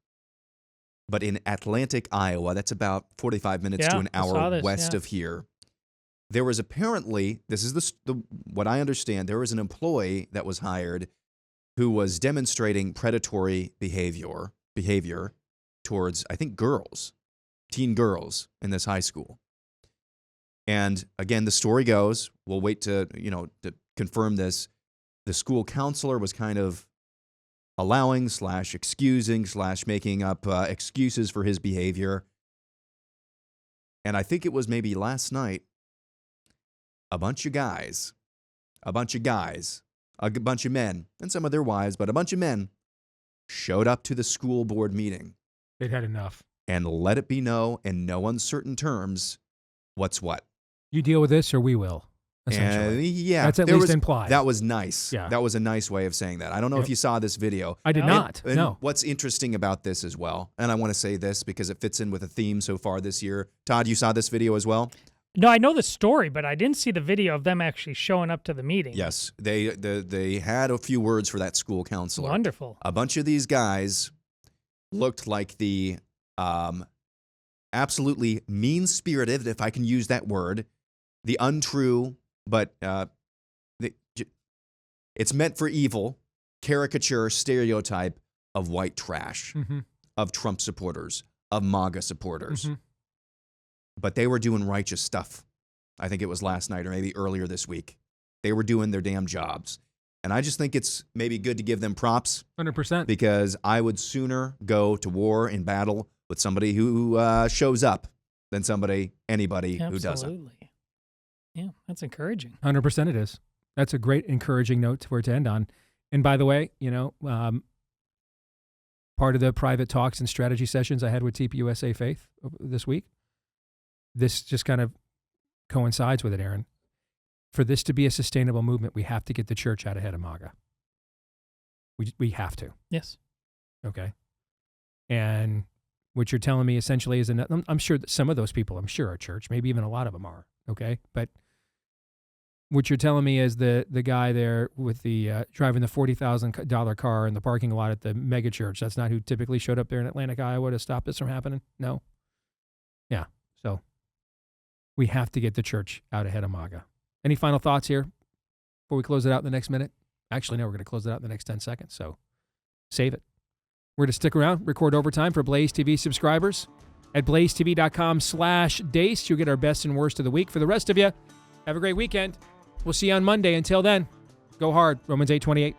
but in Atlantic, Iowa, that's about 45 minutes to an hour west of here, there was apparently, this is what I understand, there was an employee that was hired who was demonstrating predatory behavior towards, I think, teen girls in this high school. And again, the story goes, we'll wait to confirm this. The school counselor was kind of allowing / excusing / making up excuses for his behavior. And I think it was maybe last night, a bunch of men, and some of their wives, but a bunch of men showed up to the school board meeting. They'd had enough. And let it be known in no uncertain terms what's what. You deal with this or we will, essentially. Yeah. That's at least implied. That was nice. Yeah. That was a nice way of saying that. I don't know if you saw this video. I did not. And no. What's interesting about this as well, and I want to say this because it fits in with a theme so far this year. Todd, you saw this video as well? No, I know the story, but I didn't see the video of them actually showing up to the meeting. Yes. They had a few words for that school counselor. Wonderful. A bunch of these guys looked like the absolutely mean-spirited, if I can use that word, the untrue, but it's meant for evil, caricature, stereotype of white trash, of Trump supporters, of MAGA supporters. But they were doing righteous stuff. I think it was last night or maybe earlier this week. They were doing their damn jobs. And I just think it's maybe good to give them props. 100%. Because I would sooner go to war and battle with somebody who shows up than anybody who doesn't. Absolutely. Yeah, that's encouraging. 100% it is. That's a great encouraging note for it to end on. And by the way, part of the private talks and strategy sessions I had with TPUSA Faith this week, this just kind of coincides with it, Aaron. for this to be a sustainable movement, we have to get the church out ahead of MAGA. We have to. Yes. Okay. And what you're telling me essentially is, I'm sure that some of those people, I'm sure, are church. Maybe even a lot of them are. Okay. But what you're telling me is the guy there with the driving the $40,000 car in the parking lot at the mega church, that's not who typically showed up there in Atlantic, Iowa to stop this from happening? No. Yeah. So we have to get the church out ahead of MAGA. Any final thoughts here before we close it out in the next minute? Actually, no, we're going to close it out in the next 10 seconds. So save it. We're going to stick around, record overtime for Blaze TV subscribers at blazetv.com/Deace. You'll get our best and worst of the week. For the rest of you, have a great weekend. We'll see you on Monday. Until then, go hard. Romans 8:28.